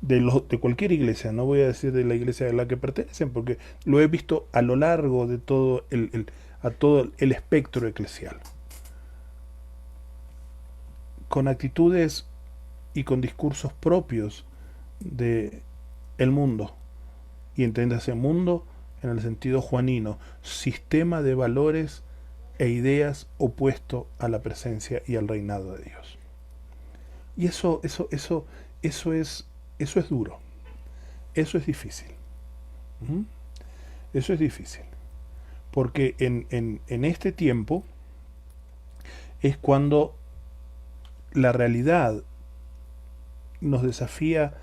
De cualquier iglesia, no voy a decir de la iglesia a la que pertenecen, porque lo he visto a lo largo de todo el espectro eclesial. Con actitudes y con discursos propios de el mundo, y entiéndase mundo en el sentido juanino, sistema de valores e ideas opuesto a la presencia y al reinado de Dios. Y eso es duro, eso es difícil. Eso es difícil, porque en este tiempo es cuando la realidad nos desafía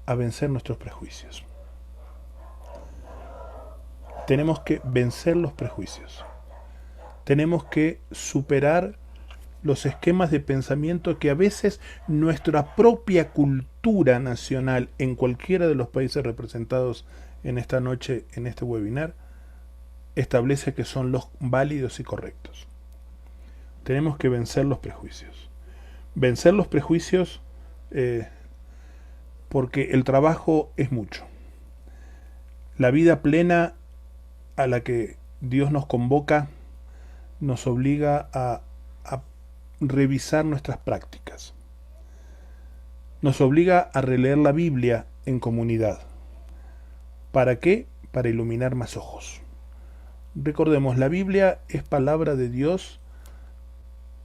a vencer nuestros prejuicios. Tenemos que vencer los prejuicios. Tenemos que superar los esquemas de pensamiento que a veces nuestra propia cultura nacional en cualquiera de los países representados en esta noche, en este webinar, establece que son los válidos y correctos. Tenemos que vencer los prejuicios. Vencer los prejuicios porque el trabajo es mucho. La vida plena a la que Dios nos convoca nos obliga a revisar nuestras prácticas. Nos obliga a releer la Biblia en comunidad. ¿Para qué? Para iluminar más ojos. Recordemos, la Biblia es palabra de Dios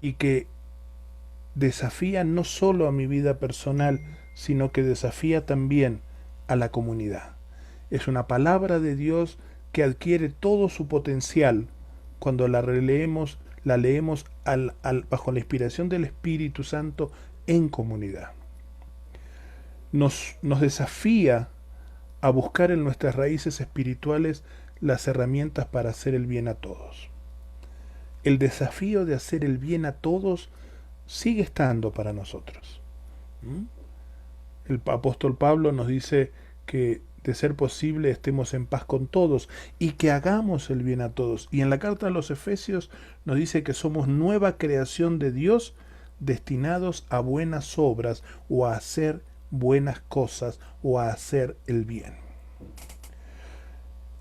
y que desafía no solo a mi vida personal, sino que desafía también a la comunidad. Es una palabra de Dios que adquiere todo su potencial cuando la releemos, la leemos bajo la inspiración del Espíritu Santo en comunidad. Nos desafía a buscar en nuestras raíces espirituales las herramientas para hacer el bien a todos. El desafío de hacer el bien a todos sigue estando para nosotros. El apóstol Pablo nos dice que de ser posible estemos en paz con todos y que hagamos el bien a todos. Y en la carta a los Efesios nos dice que somos nueva creación de Dios destinados a buenas obras o a hacer buenas cosas o a hacer el bien.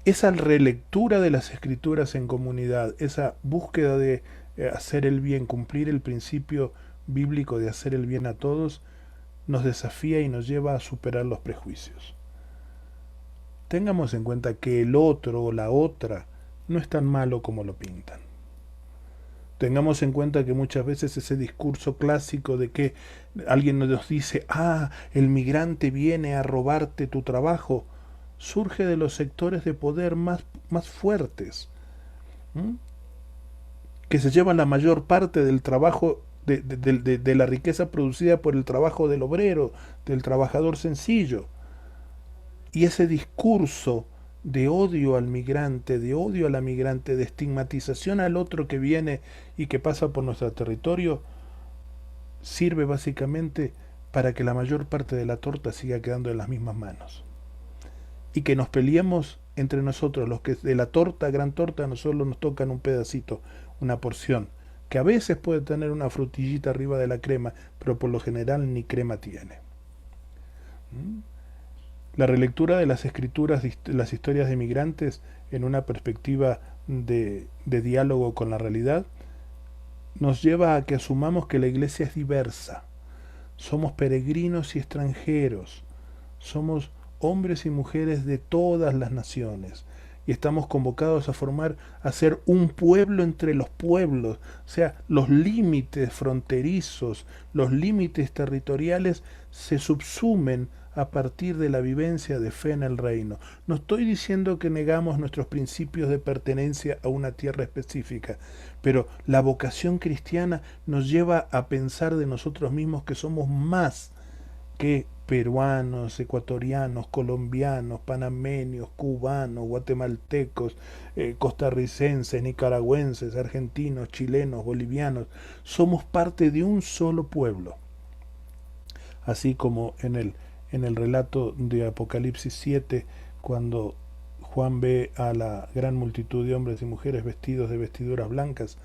Esa relectura de las Escrituras en comunidad, esa búsqueda de hacer el bien, cumplir el principio bíblico de hacer el bien a todos, nos desafía y nos lleva a superar los prejuicios. Tengamos en cuenta que el otro o la otra no es tan malo como lo pintan. Tengamos en cuenta que muchas veces ese discurso clásico de que alguien nos dice, el migrante viene a robarte tu trabajo, surge de los sectores de poder más fuertes, ¿m? Que se llevan la mayor parte del trabajo, de la riqueza producida por el trabajo del obrero, del trabajador sencillo. Y ese discurso de odio al migrante, de odio a la migrante, de estigmatización al otro que viene y que pasa por nuestro territorio, sirve básicamente para que la mayor parte de la torta siga quedando en las mismas manos. Y que nos peleemos entre nosotros, los que de la torta, gran torta, a nosotros nos tocan un pedacito, una porción, que a veces puede tener una frutillita arriba de la crema, pero por lo general ni crema tiene. La relectura de las escrituras, de las historias de migrantes, en una perspectiva de diálogo con la realidad, nos lleva a que asumamos que la iglesia es diversa. Somos peregrinos y extranjeros. Somos hombres y mujeres de todas las naciones. Y estamos convocados a ser un pueblo entre los pueblos. O sea, los límites fronterizos, los límites territoriales se subsumen a partir de la vivencia de fe en el reino. No estoy diciendo que negamos nuestros principios de pertenencia a una tierra específica, pero la vocación cristiana nos lleva a pensar de nosotros mismos que somos más que peruanos, ecuatorianos, colombianos, panameños, cubanos, guatemaltecos, costarricenses, nicaragüenses, argentinos, chilenos, bolivianos. Somos parte de un solo pueblo. Así como en el relato de Apocalipsis 7, cuando Juan ve a la gran multitud de hombres y mujeres vestidos de vestiduras blancas,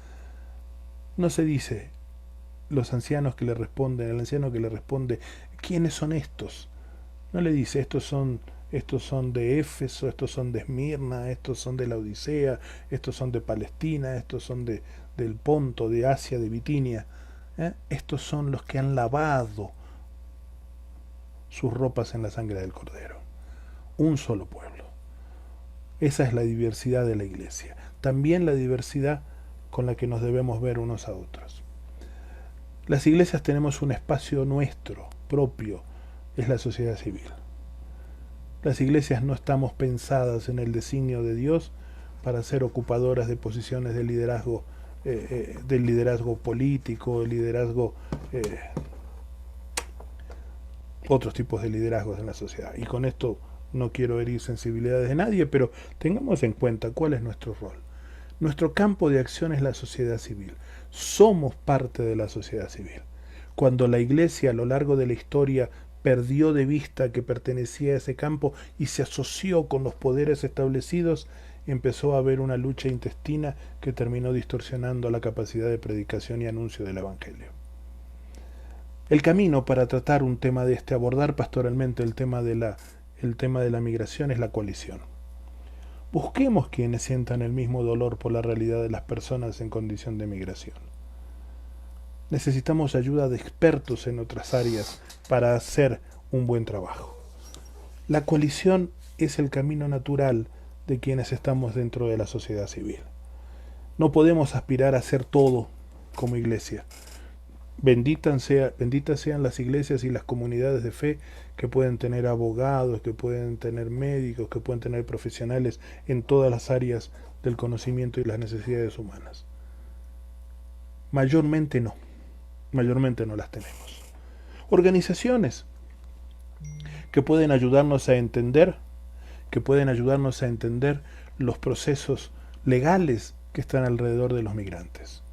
no se dice los ancianos que le responden, el anciano que le responde, ¿quiénes son estos? No le dice, estos son de Éfeso, estos son de Esmirna, estos son de la Odisea, estos son de Palestina, estos son del Ponto, de Asia, de Bitinia. Estos son los que han lavado sus ropas en la sangre del Cordero. Un solo pueblo. Esa es la diversidad de la iglesia. También la diversidad con la que nos debemos ver unos a otros. Las iglesias tenemos un espacio nuestro, propio, es la sociedad civil. Las iglesias no estamos pensadas en el designio de Dios para ser ocupadoras de posiciones de liderazgo, del liderazgo político, del liderazgo, otros tipos de liderazgos en la sociedad. Y con esto no quiero herir sensibilidades de nadie, pero tengamos en cuenta cuál es nuestro rol. Nuestro campo de acción es la sociedad civil. Somos parte de la sociedad civil. Cuando la iglesia a lo largo de la historia perdió de vista que pertenecía a ese campo y se asoció con los poderes establecidos, empezó a haber una lucha intestina que terminó distorsionando la capacidad de predicación y anuncio del Evangelio. El camino para tratar un tema de abordar pastoralmente el tema de la migración es la coalición. Busquemos quienes sientan el mismo dolor por la realidad de las personas en condición de migración. Necesitamos ayuda de expertos en otras áreas para hacer un buen trabajo. La coalición es el camino natural de quienes estamos dentro de la sociedad civil. No podemos aspirar a hacer todo como iglesia. Benditas sean las iglesias y las comunidades de fe que pueden tener abogados, que pueden tener médicos, que pueden tener profesionales en todas las áreas del conocimiento y las necesidades humanas. Mayormente no las tenemos. Organizaciones que pueden ayudarnos a entender, los procesos legales que están alrededor de los migrantes.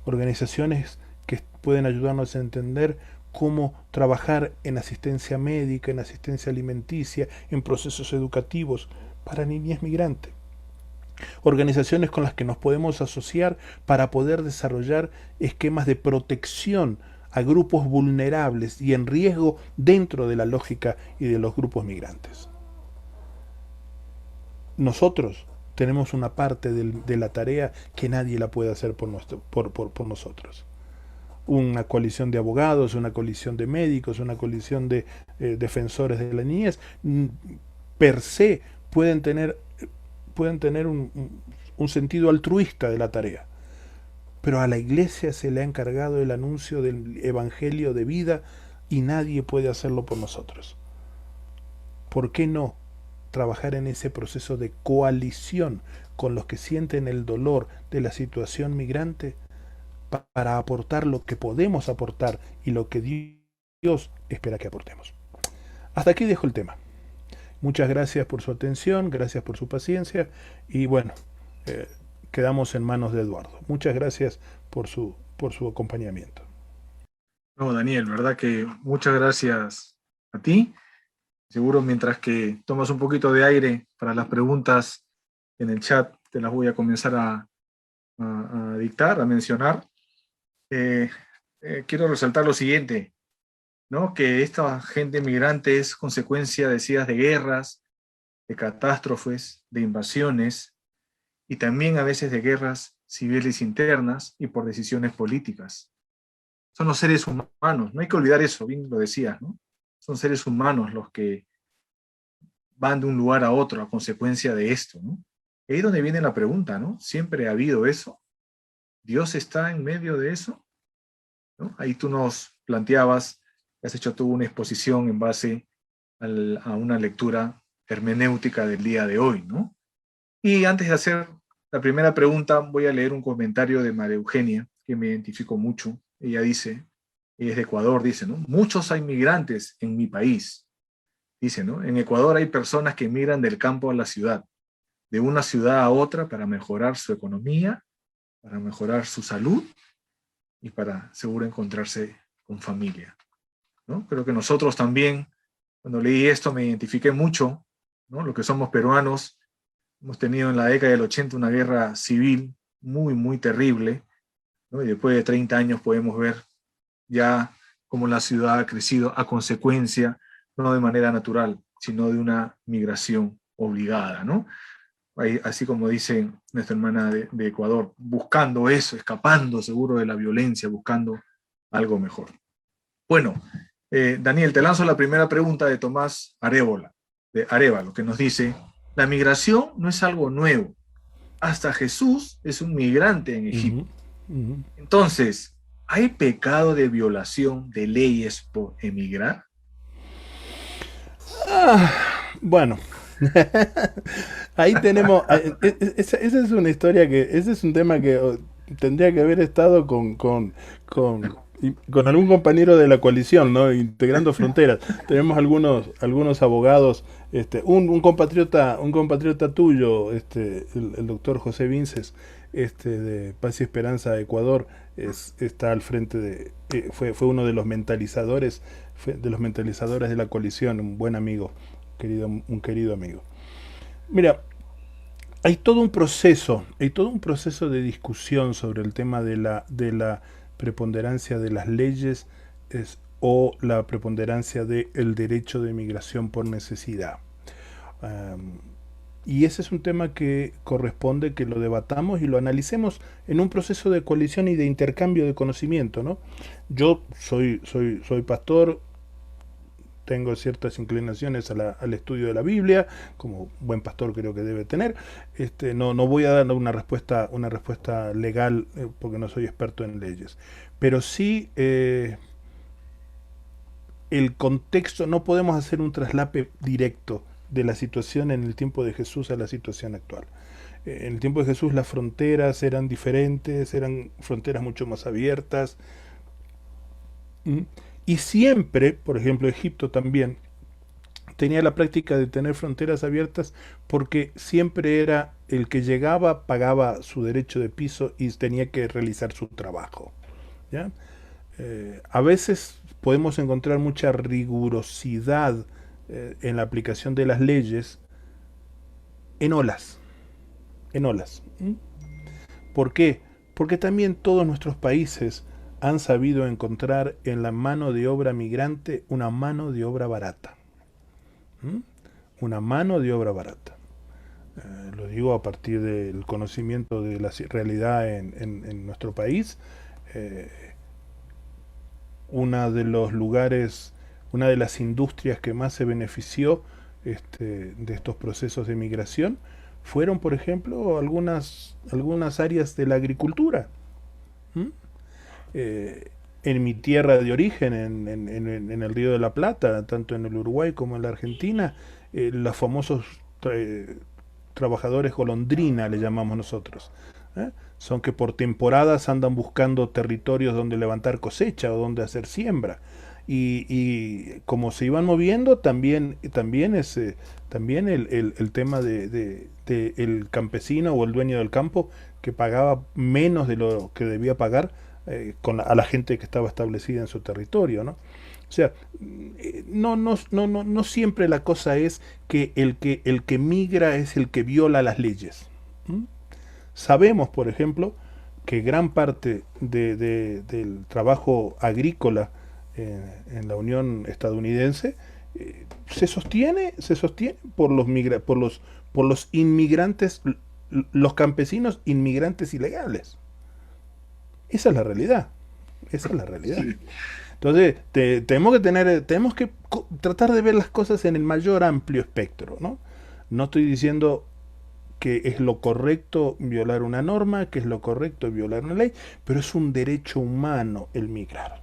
Organizaciones que pueden ayudarnos a entender cómo trabajar en asistencia médica, en asistencia alimenticia, en procesos educativos para niñez migrante. Organizaciones con las que nos podemos asociar para poder desarrollar esquemas de protección a grupos vulnerables y en riesgo dentro de la lógica y de los grupos migrantes. Nosotros tenemos una parte de la tarea que nadie la puede hacer por nosotros. Una coalición de abogados, una coalición de médicos, una coalición de defensores de la niñez, per se pueden tener un sentido altruista de la tarea. Pero a la iglesia se le ha encargado el anuncio del evangelio de vida y nadie puede hacerlo por nosotros. ¿Por qué no trabajar en ese proceso de coalición con los que sienten el dolor de la situación migrante para aportar lo que podemos aportar y lo que Dios espera que aportemos? Hasta aquí dejo el tema. Muchas gracias por su atención, gracias por su paciencia y bueno, quedamos en manos de Eduardo. Muchas gracias por su acompañamiento. No, Daniel, verdad que muchas gracias a ti. Seguro mientras que tomas un poquito de aire para las preguntas en el chat, te las voy a comenzar a dictar, a mencionar. Quiero resaltar lo siguiente, ¿no? Que esta gente migrante es consecuencia, decías, de guerras, de catástrofes, de invasiones y también a veces de guerras civiles internas y por decisiones políticas. Son los seres humanos, no hay que olvidar eso, bien lo decías, ¿no? Son seres humanos los que van de un lugar a otro a consecuencia de esto, ¿no? Ahí es donde viene la pregunta, ¿no? ¿Siempre ha habido eso? ¿Dios está en medio de eso? ¿No? Ahí tú nos planteabas, has hecho tú una exposición en base a una lectura hermenéutica del día de hoy, ¿no? Y antes de hacer la primera pregunta, voy a leer un comentario de María Eugenia, que me identifico mucho. Ella dice, ella es de Ecuador, dice, ¿no? Muchos hay migrantes en mi país. Dice, ¿no? En Ecuador hay personas que migran del campo a la ciudad, de una ciudad a otra para mejorar su economía, para mejorar su salud y para seguro encontrarse con familia, ¿no? Creo que nosotros también, cuando leí esto, me identifiqué mucho, ¿no? Lo que somos peruanos, hemos tenido en la década del 80 una guerra civil muy, muy terrible, ¿no? Y después de 30 años podemos ver ya cómo la ciudad ha crecido a consecuencia, no de manera natural, sino de una migración obligada, ¿no? Así como dice nuestra hermana de Ecuador, buscando eso, escapando seguro de la violencia, buscando algo mejor. Bueno, Daniel, te lanzo la primera pregunta de Tomás Arévalo, que nos dice, la migración no es algo nuevo. Hasta Jesús es un migrante en Egipto. Entonces, ¿hay pecado de violación de leyes por emigrar? Bueno, ahí tenemos, esa es una historia ese es un tema que tendría que haber estado con algún compañero de la coalición, ¿no? Integrando fronteras. Tenemos algunos abogados, un compatriota tuyo, el doctor José Vinces, de Paz y Esperanza de Ecuador, está al frente fue uno de los mentalizadores, de la coalición, un buen amigo, un querido amigo. Mira, hay todo un proceso de discusión sobre el tema de la preponderancia de las leyes o la preponderancia del derecho de migración por necesidad. Y ese es un tema que corresponde que lo debatamos y lo analicemos en un proceso de coalición y de intercambio de conocimiento, ¿no? Yo soy pastor, tengo ciertas inclinaciones al estudio de la Biblia, como buen pastor creo que debe tener. No voy a dar una respuesta legal porque no soy experto en leyes, pero sí el contexto, no podemos hacer un traslape directo de la situación en el tiempo de Jesús a la situación actual. En el tiempo de Jesús las fronteras eran diferentes, eran fronteras mucho más abiertas. Y siempre, por ejemplo, Egipto también tenía la práctica de tener fronteras abiertas porque siempre era el que llegaba, pagaba su derecho de piso y tenía que realizar su trabajo, ¿ya? A veces podemos encontrar mucha rigurosidad en la aplicación de las leyes en olas. ¿Por qué? Porque también todos nuestros países han sabido encontrar en la mano de obra migrante una mano de obra barata. Una mano de obra barata. Lo digo a partir del conocimiento de la realidad en nuestro país. Eh, Una de los lugares, una de las industrias que más se benefició de estos procesos de migración fueron, por ejemplo, algunas áreas de la agricultura. ¿Mm? En mi tierra de origen, en el Río de la Plata, tanto en el Uruguay como en la Argentina, los famosos trabajadores golondrina, le llamamos nosotros. ¿Eh? Son que por temporadas andan buscando territorios donde levantar cosecha o donde hacer siembra. Y como se iban moviendo, también el tema de el campesino o el dueño del campo que pagaba menos de lo que debía pagar a la gente que estaba establecida en su territorio, ¿no? O sea, no siempre la cosa es que el que migra es el que viola las leyes. ¿Mm? Sabemos, por ejemplo, que gran parte del trabajo agrícola en la Unión Estadounidense se sostiene por los inmigrantes, los campesinos inmigrantes ilegales. Esa es la realidad. Esa es la realidad. Sí. Entonces, tenemos que tratar de ver las cosas en el mayor amplio espectro, ¿no? No estoy diciendo que es lo correcto violar una norma, que es lo correcto violar una ley, pero es un derecho humano el migrar.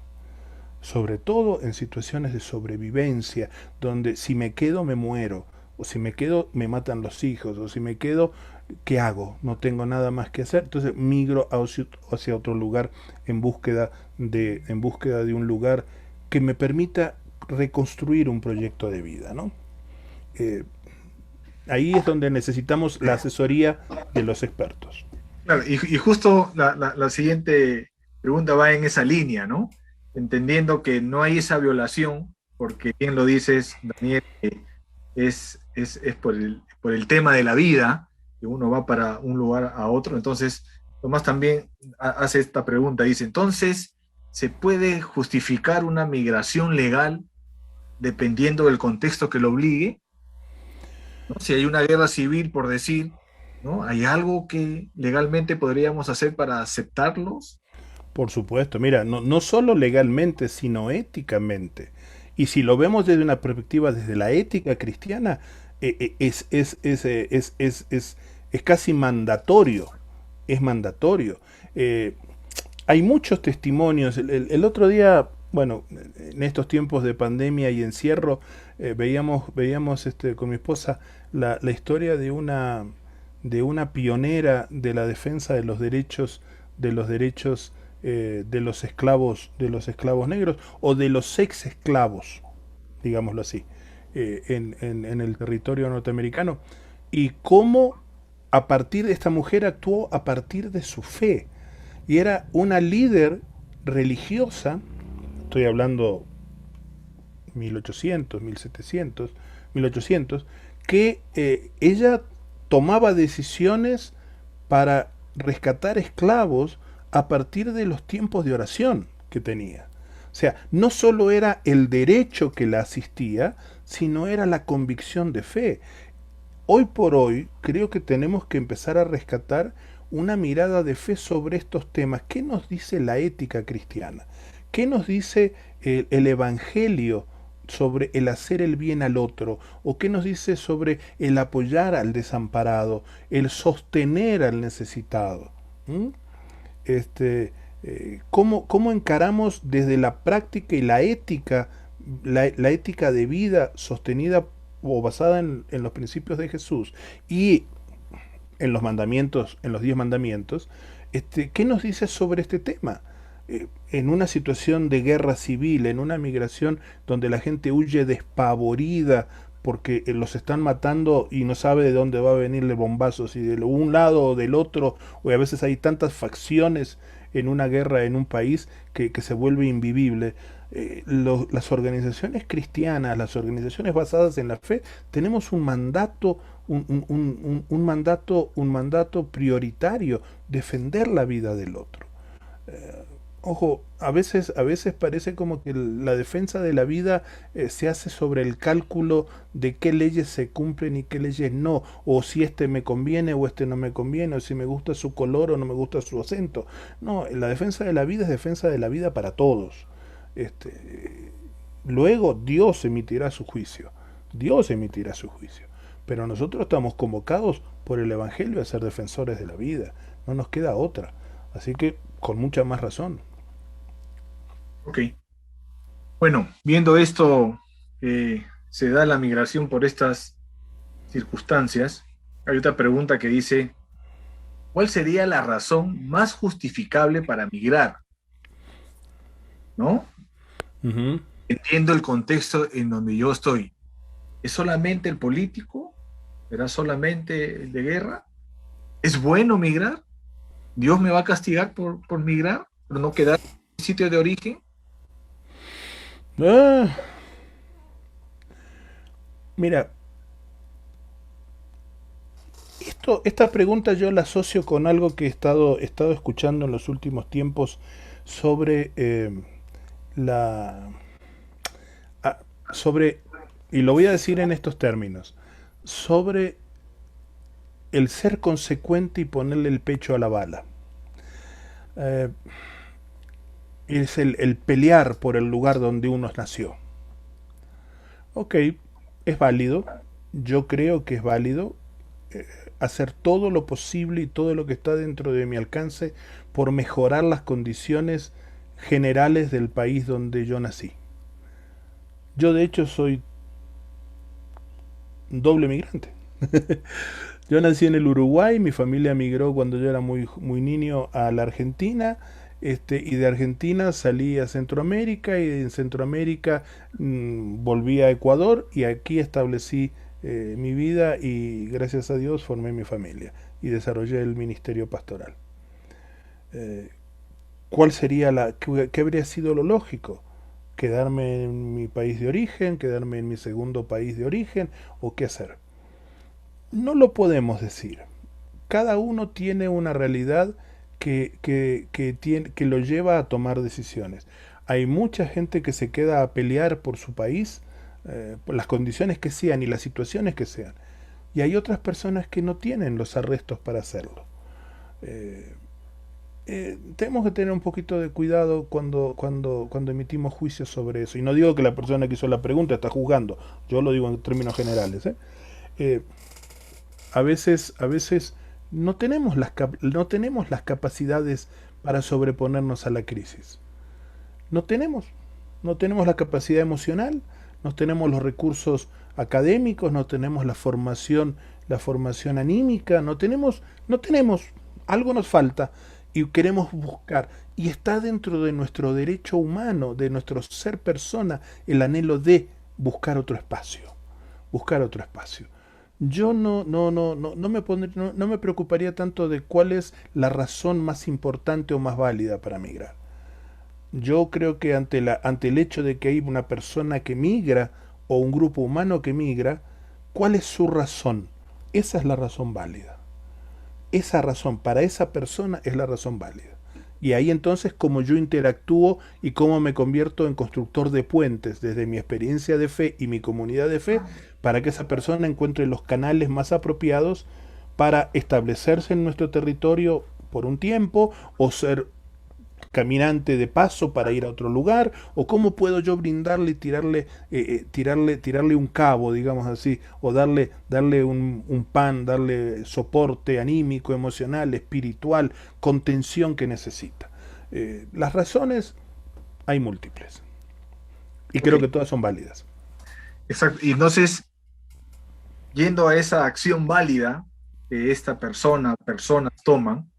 Sobre todo en situaciones de sobrevivencia, donde si me quedo me muero, o si me quedo me matan los hijos, o si me quedo, ¿qué hago? No tengo nada más que hacer, entonces migro hacia otro lugar en búsqueda de un lugar que me permita reconstruir un proyecto de vida, ¿no? Eh, Ahí es donde necesitamos la asesoría de los expertos. Claro, y justo la siguiente pregunta va en esa línea, ¿no? Entendiendo que no hay esa violación, porque bien lo dices, Daniel, que es por el tema de la vida, que uno va para un lugar a otro. Entonces, Tomás también hace esta pregunta, dice, entonces, ¿se puede justificar una migración legal dependiendo del contexto que lo obligue? ¿No? Si hay una guerra civil, por decir, ¿no? ¿Hay algo que legalmente podríamos hacer para aceptarlos? Por supuesto, mira, no solo legalmente, sino éticamente. Y si lo vemos desde una perspectiva, desde la ética cristiana, es casi mandatorio. Es mandatorio. Eh, Hay muchos testimonios. El otro día, bueno, en estos tiempos de pandemia y encierro, veíamos con mi esposa la historia de una pionera de la defensa de los derechos de los esclavos negros o de los ex esclavos, digámoslo así, en el territorio norteamericano, y cómo a partir de esta mujer actuó a partir de su fe, y era una líder religiosa. Estoy hablando 1800, 1700, 1800, que ella tomaba decisiones para rescatar esclavos a partir de los tiempos de oración que tenía. O sea, no solo era el derecho que la asistía, sino era la convicción de fe. Hoy por hoy creo que tenemos que empezar a rescatar una mirada de fe sobre estos temas. ¿Qué nos dice la ética cristiana? ¿Qué nos dice el Evangelio sobre el hacer el bien al otro? ¿O qué nos dice sobre el apoyar al desamparado, el sostener al necesitado? ¿Mm? ¿Cómo encaramos desde la práctica y la ética de vida sostenida o basada en los principios de Jesús y en los mandamientos, en los 10 mandamientos? ¿Qué nos dice sobre este tema? En una situación de guerra civil, en una migración donde la gente huye despavorida porque los están matando y no sabe de dónde va a venirle bombazos, si de un lado o del otro, o a veces hay tantas facciones en una guerra en un país que se vuelve invivible. Las organizaciones cristianas, las organizaciones basadas en la fe, tenemos un mandato, un mandato prioritario: defender la vida del otro. Ojo, a veces parece como que la defensa de la vida se hace sobre el cálculo de qué leyes se cumplen y qué leyes no, o si este me conviene o este no me conviene, o si me gusta su color o no me gusta su acento. No, la defensa de la vida es defensa de la vida para todos. Luego Dios emitirá su juicio. Dios emitirá su juicio. Pero nosotros estamos convocados por el Evangelio a ser defensores de la vida. No nos queda otra. Así que con mucha más razón. Ok. Bueno, viendo esto, se da la migración por estas circunstancias, hay otra pregunta que dice, ¿cuál sería la razón más justificable para migrar? ¿No? Ujú. Entiendo el contexto en donde yo estoy. ¿Es solamente el político? ¿Será solamente el de guerra? ¿Es bueno migrar? ¿Dios me va a castigar por migrar, por no quedar en mi sitio de origen? Ah, mira, esta pregunta yo la asocio con algo que he estado escuchando en los últimos tiempos sobre la... ah, sobre, y lo voy a decir en estos términos, sobre el ser consecuente y ponerle el pecho a la bala. Eh, es el pelear por el lugar donde uno nació. Ok, es válido, yo creo que es válido hacer todo lo posible y todo lo que está dentro de mi alcance por mejorar las condiciones generales del país donde yo nací. Yo de hecho soy doble migrante. Yo nací en el Uruguay, mi familia migró cuando yo era muy niño a la Argentina, y de Argentina salí a Centroamérica y en Centroamérica volví a Ecuador y aquí establecí mi vida y gracias a Dios formé mi familia y desarrollé el ministerio pastoral. Eh, ¿Cuál sería qué habría sido lo lógico? ¿Quedarme en mi país de origen? ¿Quedarme en mi segundo país de origen? ¿O qué hacer? No lo podemos decir. Cada uno tiene una realidad que lo lleva a tomar decisiones. Hay mucha gente que se queda a pelear por su país, por las condiciones que sean y las situaciones que sean. Y hay otras personas que no tienen los arrestos para hacerlo. Eh, Tenemos que tener un poquito de cuidado cuando emitimos juicios sobre eso. Y no digo que la persona que hizo la pregunta está juzgando, yo lo digo en términos generales. Eh, a veces no tenemos las capacidades para sobreponernos a la crisis. No tenemos. No tenemos la capacidad emocional, no tenemos los recursos académicos, no tenemos la formación anímica, no tenemos, algo nos falta y queremos buscar. Y está dentro de nuestro derecho humano, de nuestro ser persona, el anhelo de buscar otro espacio. Buscar otro espacio. Yo no me preocuparía tanto de cuál es la razón más importante o más válida para migrar. Yo creo que ante el hecho de que hay una persona que migra o un grupo humano que migra, ¿cuál es su razón? Esa es la razón válida. Esa razón para esa persona es la razón válida. Y ahí entonces cómo yo interactúo y cómo me convierto en constructor de puentes desde mi experiencia de fe y mi comunidad de fe para que esa persona encuentre los canales más apropiados para establecerse en nuestro territorio por un tiempo o ser caminante de paso para ir a otro lugar, o cómo puedo yo brindarle y tirarle un cabo, digamos así, o darle un pan, darle soporte anímico, emocional, espiritual, contención que necesita. Las razones hay múltiples y Ok, creo que todas son válidas. exacto. Y entonces, yendo a esa acción válida que esta personas toman,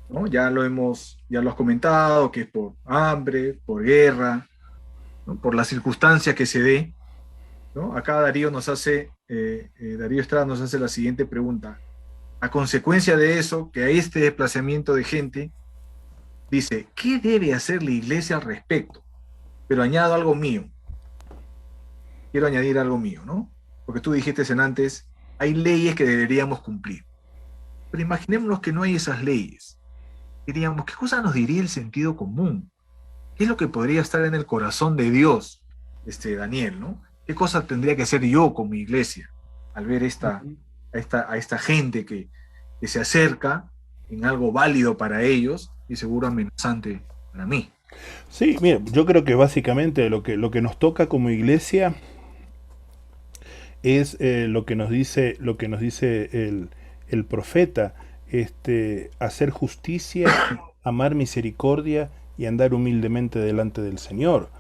¿no? Ya lo has comentado, que es por hambre, por guerra, ¿no? Por la circunstancia que se dé, ¿no? Acá Darío Estrada nos hace la siguiente pregunta. A consecuencia de eso, que hay este desplazamiento de gente, dice, ¿qué debe hacer la iglesia al respecto? Pero añado algo mío, quiero añadir algo mío, ¿no? Porque tú dijiste en antes, hay leyes que deberíamos cumplir. Pero imaginémonos que no hay esas leyes. Diríamos, ¿qué cosa nos diría el sentido común? ¿qué es lo que podría estar en el corazón de Dios, Daniel, ¿no? ¿Qué cosa tendría que hacer yo con mi iglesia al ver Ujú. a esta gente que se acerca en algo válido para ellos y seguro amenazante para mí? Sí, mira, yo creo que básicamente lo que nos toca como iglesia es lo que nos dice el profeta, hacer justicia, amar misericordia y andar humildemente delante del Señor.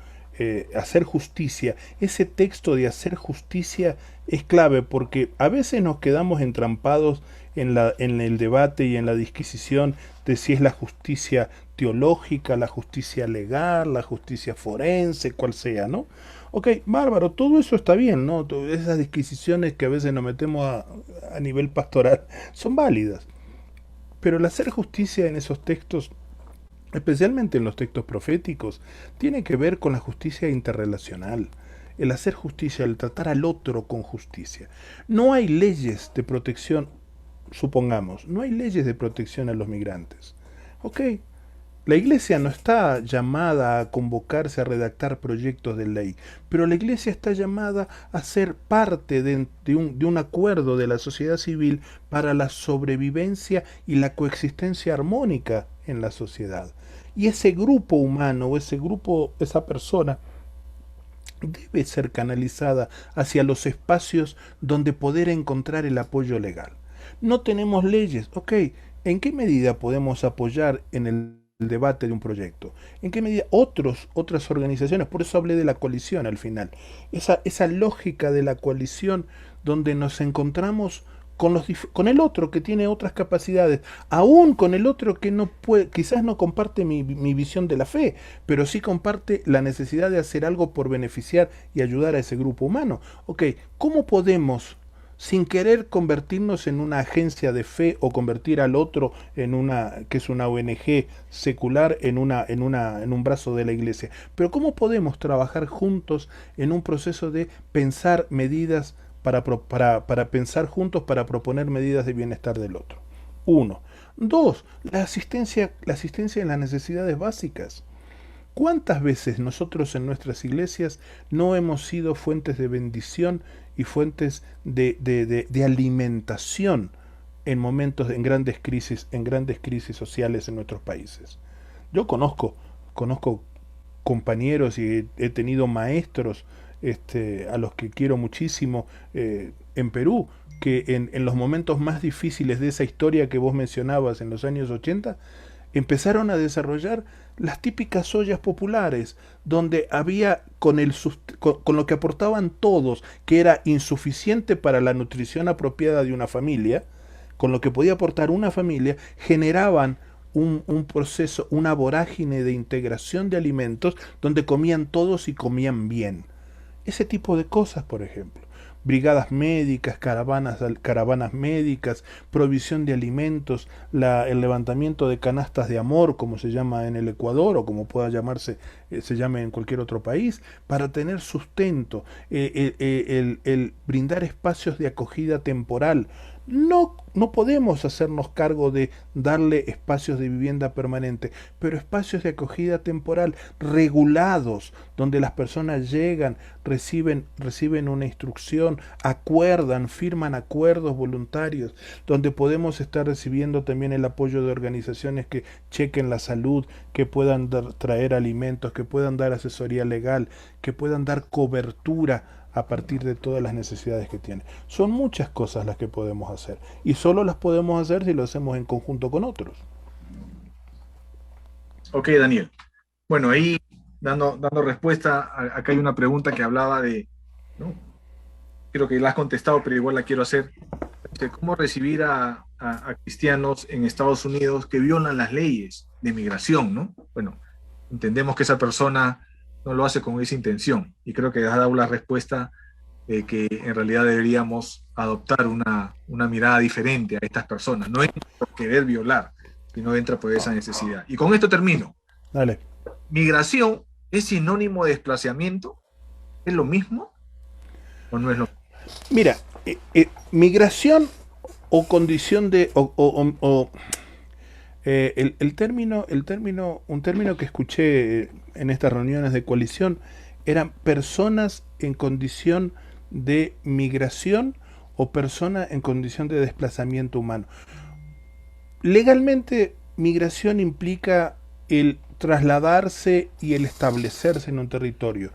Hacer justicia, ese texto de hacer justicia es clave porque a veces nos quedamos entrampados en el debate y en la disquisición de si es la justicia teológica, la justicia legal, la justicia forense, cual sea, ¿no? Ok, bárbaro, todo eso está bien, ¿no? Esas disquisiciones que a veces nos metemos a nivel pastoral son válidas. Pero el hacer justicia en esos textos, especialmente en los textos proféticos, tiene que ver con la justicia interrelacional. El hacer justicia, el tratar al otro con justicia. No hay leyes de protección, supongamos, no hay leyes de protección a los migrantes. Ok, la Iglesia no está llamada a convocarse a redactar proyectos de ley, pero la Iglesia está llamada a ser parte de un acuerdo de la sociedad civil para la sobrevivencia y la coexistencia armónica en la sociedad. Y ese grupo humano, o ese grupo, esa persona, debe ser canalizada hacia los espacios donde poder encontrar el apoyo legal. No tenemos leyes, ok, ¿en qué medida podemos apoyar en el debate de un proyecto? ¿En qué medida otras organizaciones? Por eso hablé de la coalición al final. Esa lógica de la coalición donde nos encontramos con el otro que tiene otras capacidades, aún con el otro que no puede, quizás no comparte mi visión de la fe, pero sí comparte la necesidad de hacer algo por beneficiar y ayudar a ese grupo humano. Ok, ¿cómo podemos, sin querer convertirnos en una agencia de fe o convertir al otro en una que es una ONG secular en un brazo de la iglesia, pero cómo podemos trabajar juntos en un proceso de pensar medidas para pensar juntos para proponer medidas de bienestar del otro? Uno. Dos, la asistencia en las necesidades básicas. ¿Cuántas veces nosotros en nuestras iglesias no hemos sido fuentes de bendición y fuentes de alimentación en momentos, en grandes crisis sociales en nuestros países? Yo conozco compañeros y he tenido maestros a los que quiero muchísimo en Perú, que en los momentos más difíciles de esa historia que vos mencionabas en los años 80 empezaron a desarrollar las típicas ollas populares, donde había con lo que aportaban todos, que era insuficiente para la nutrición apropiada de una familia, con lo que podía aportar una familia, generaban un proceso, una vorágine de integración de alimentos donde comían todos y comían bien. Ese tipo de cosas, por ejemplo. Brigadas médicas, caravanas médicas, provisión de alimentos, el levantamiento de canastas de amor, como se llama en el Ecuador o como pueda llamarse, se llame en cualquier otro país, para tener sustento, el brindar espacios de acogida temporal. No podemos hacernos cargo de darle espacios de vivienda permanente, pero espacios de acogida temporal regulados, donde las personas llegan, reciben una instrucción, acuerdan, firman acuerdos voluntarios, donde podemos estar recibiendo también el apoyo de organizaciones que chequen la salud, que puedan traer alimentos, que puedan dar asesoría legal, que puedan dar cobertura a partir de todas las necesidades que tiene. Son muchas cosas las que podemos hacer y solo las podemos hacer si lo hacemos en conjunto con otros. Ok, Daniel. Bueno, ahí dando respuesta, acá hay una pregunta que hablaba de, ¿no? Creo que la has contestado, pero igual la quiero hacer. ¿Cómo recibir a cristianos en Estados Unidos que violan las leyes de migración, ¿no? Bueno, entendemos que esa persona no lo hace con esa intención y creo que has dado la respuesta que en realidad deberíamos adoptar una mirada diferente a estas personas. No entra por querer violar, sino entra por esa necesidad. Y con esto termino. Dale. ¿Migración es sinónimo de desplazamiento? ¿Es lo mismo o no es lo mismo? Mira, migración o condición de Un término que escuché en estas reuniones de coalición eran personas en condición de migración o personas en condición de desplazamiento humano. Legalmente, migración implica el trasladarse y el establecerse en un territorio.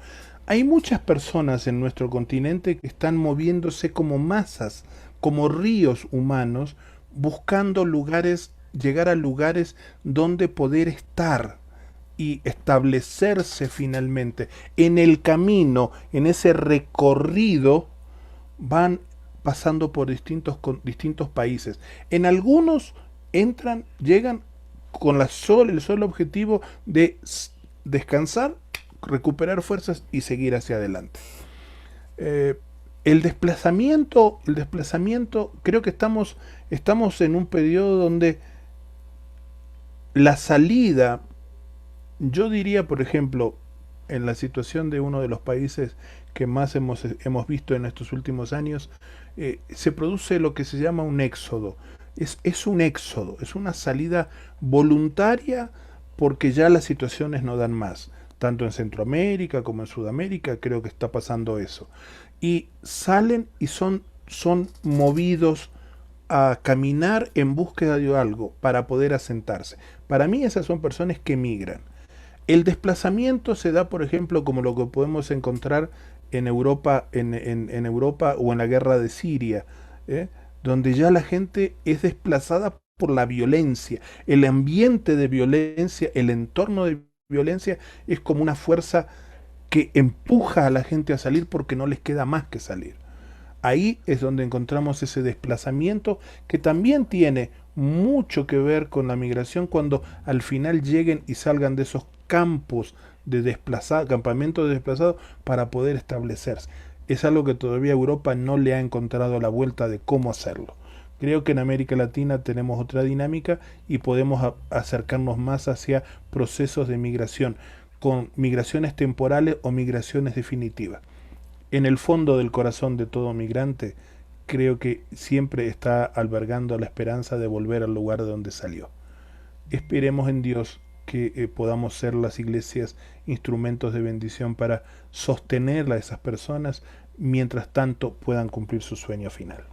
Hay muchas personas en nuestro continente que están moviéndose como masas, como ríos humanos, buscando lugares, llegar a lugares donde poder estar y establecerse finalmente. En el camino, en ese recorrido, van pasando por distintos países. En algunos entran, llegan con el solo objetivo de descansar, recuperar fuerzas y seguir hacia adelante. Eh, el desplazamiento, creo que estamos en un periodo donde la salida, yo diría, por ejemplo, en la situación de uno de los países que más hemos visto en estos últimos años, se produce lo que se llama un éxodo. Es un éxodo, es una salida voluntaria porque ya las situaciones no dan más. Tanto en Centroamérica como en Sudamérica creo que está pasando eso. Y salen y son movidos a caminar en búsqueda de algo para poder asentarse. Para mí esas son personas que migran. El desplazamiento se da, por ejemplo, como lo que podemos encontrar en Europa, en Europa o en la guerra de Siria, ¿eh? Donde ya la gente es desplazada por la violencia. El ambiente de violencia, el entorno de violencia es como una fuerza que empuja a la gente a salir porque no les queda más que salir. Ahí es donde encontramos ese desplazamiento que también tiene mucho que ver con la migración cuando al final lleguen y salgan de esos campos de campamentos de desplazados para poder establecerse. Es algo que todavía Europa no le ha encontrado la vuelta de cómo hacerlo. Creo que en América Latina tenemos otra dinámica y podemos acercarnos más hacia procesos de migración, con migraciones temporales o migraciones definitivas. En el fondo del corazón de todo migrante, creo que siempre está albergando la esperanza de volver al lugar de donde salió. Esperemos en Dios que podamos ser las iglesias instrumentos de bendición para sostener a esas personas mientras tanto puedan cumplir su sueño final.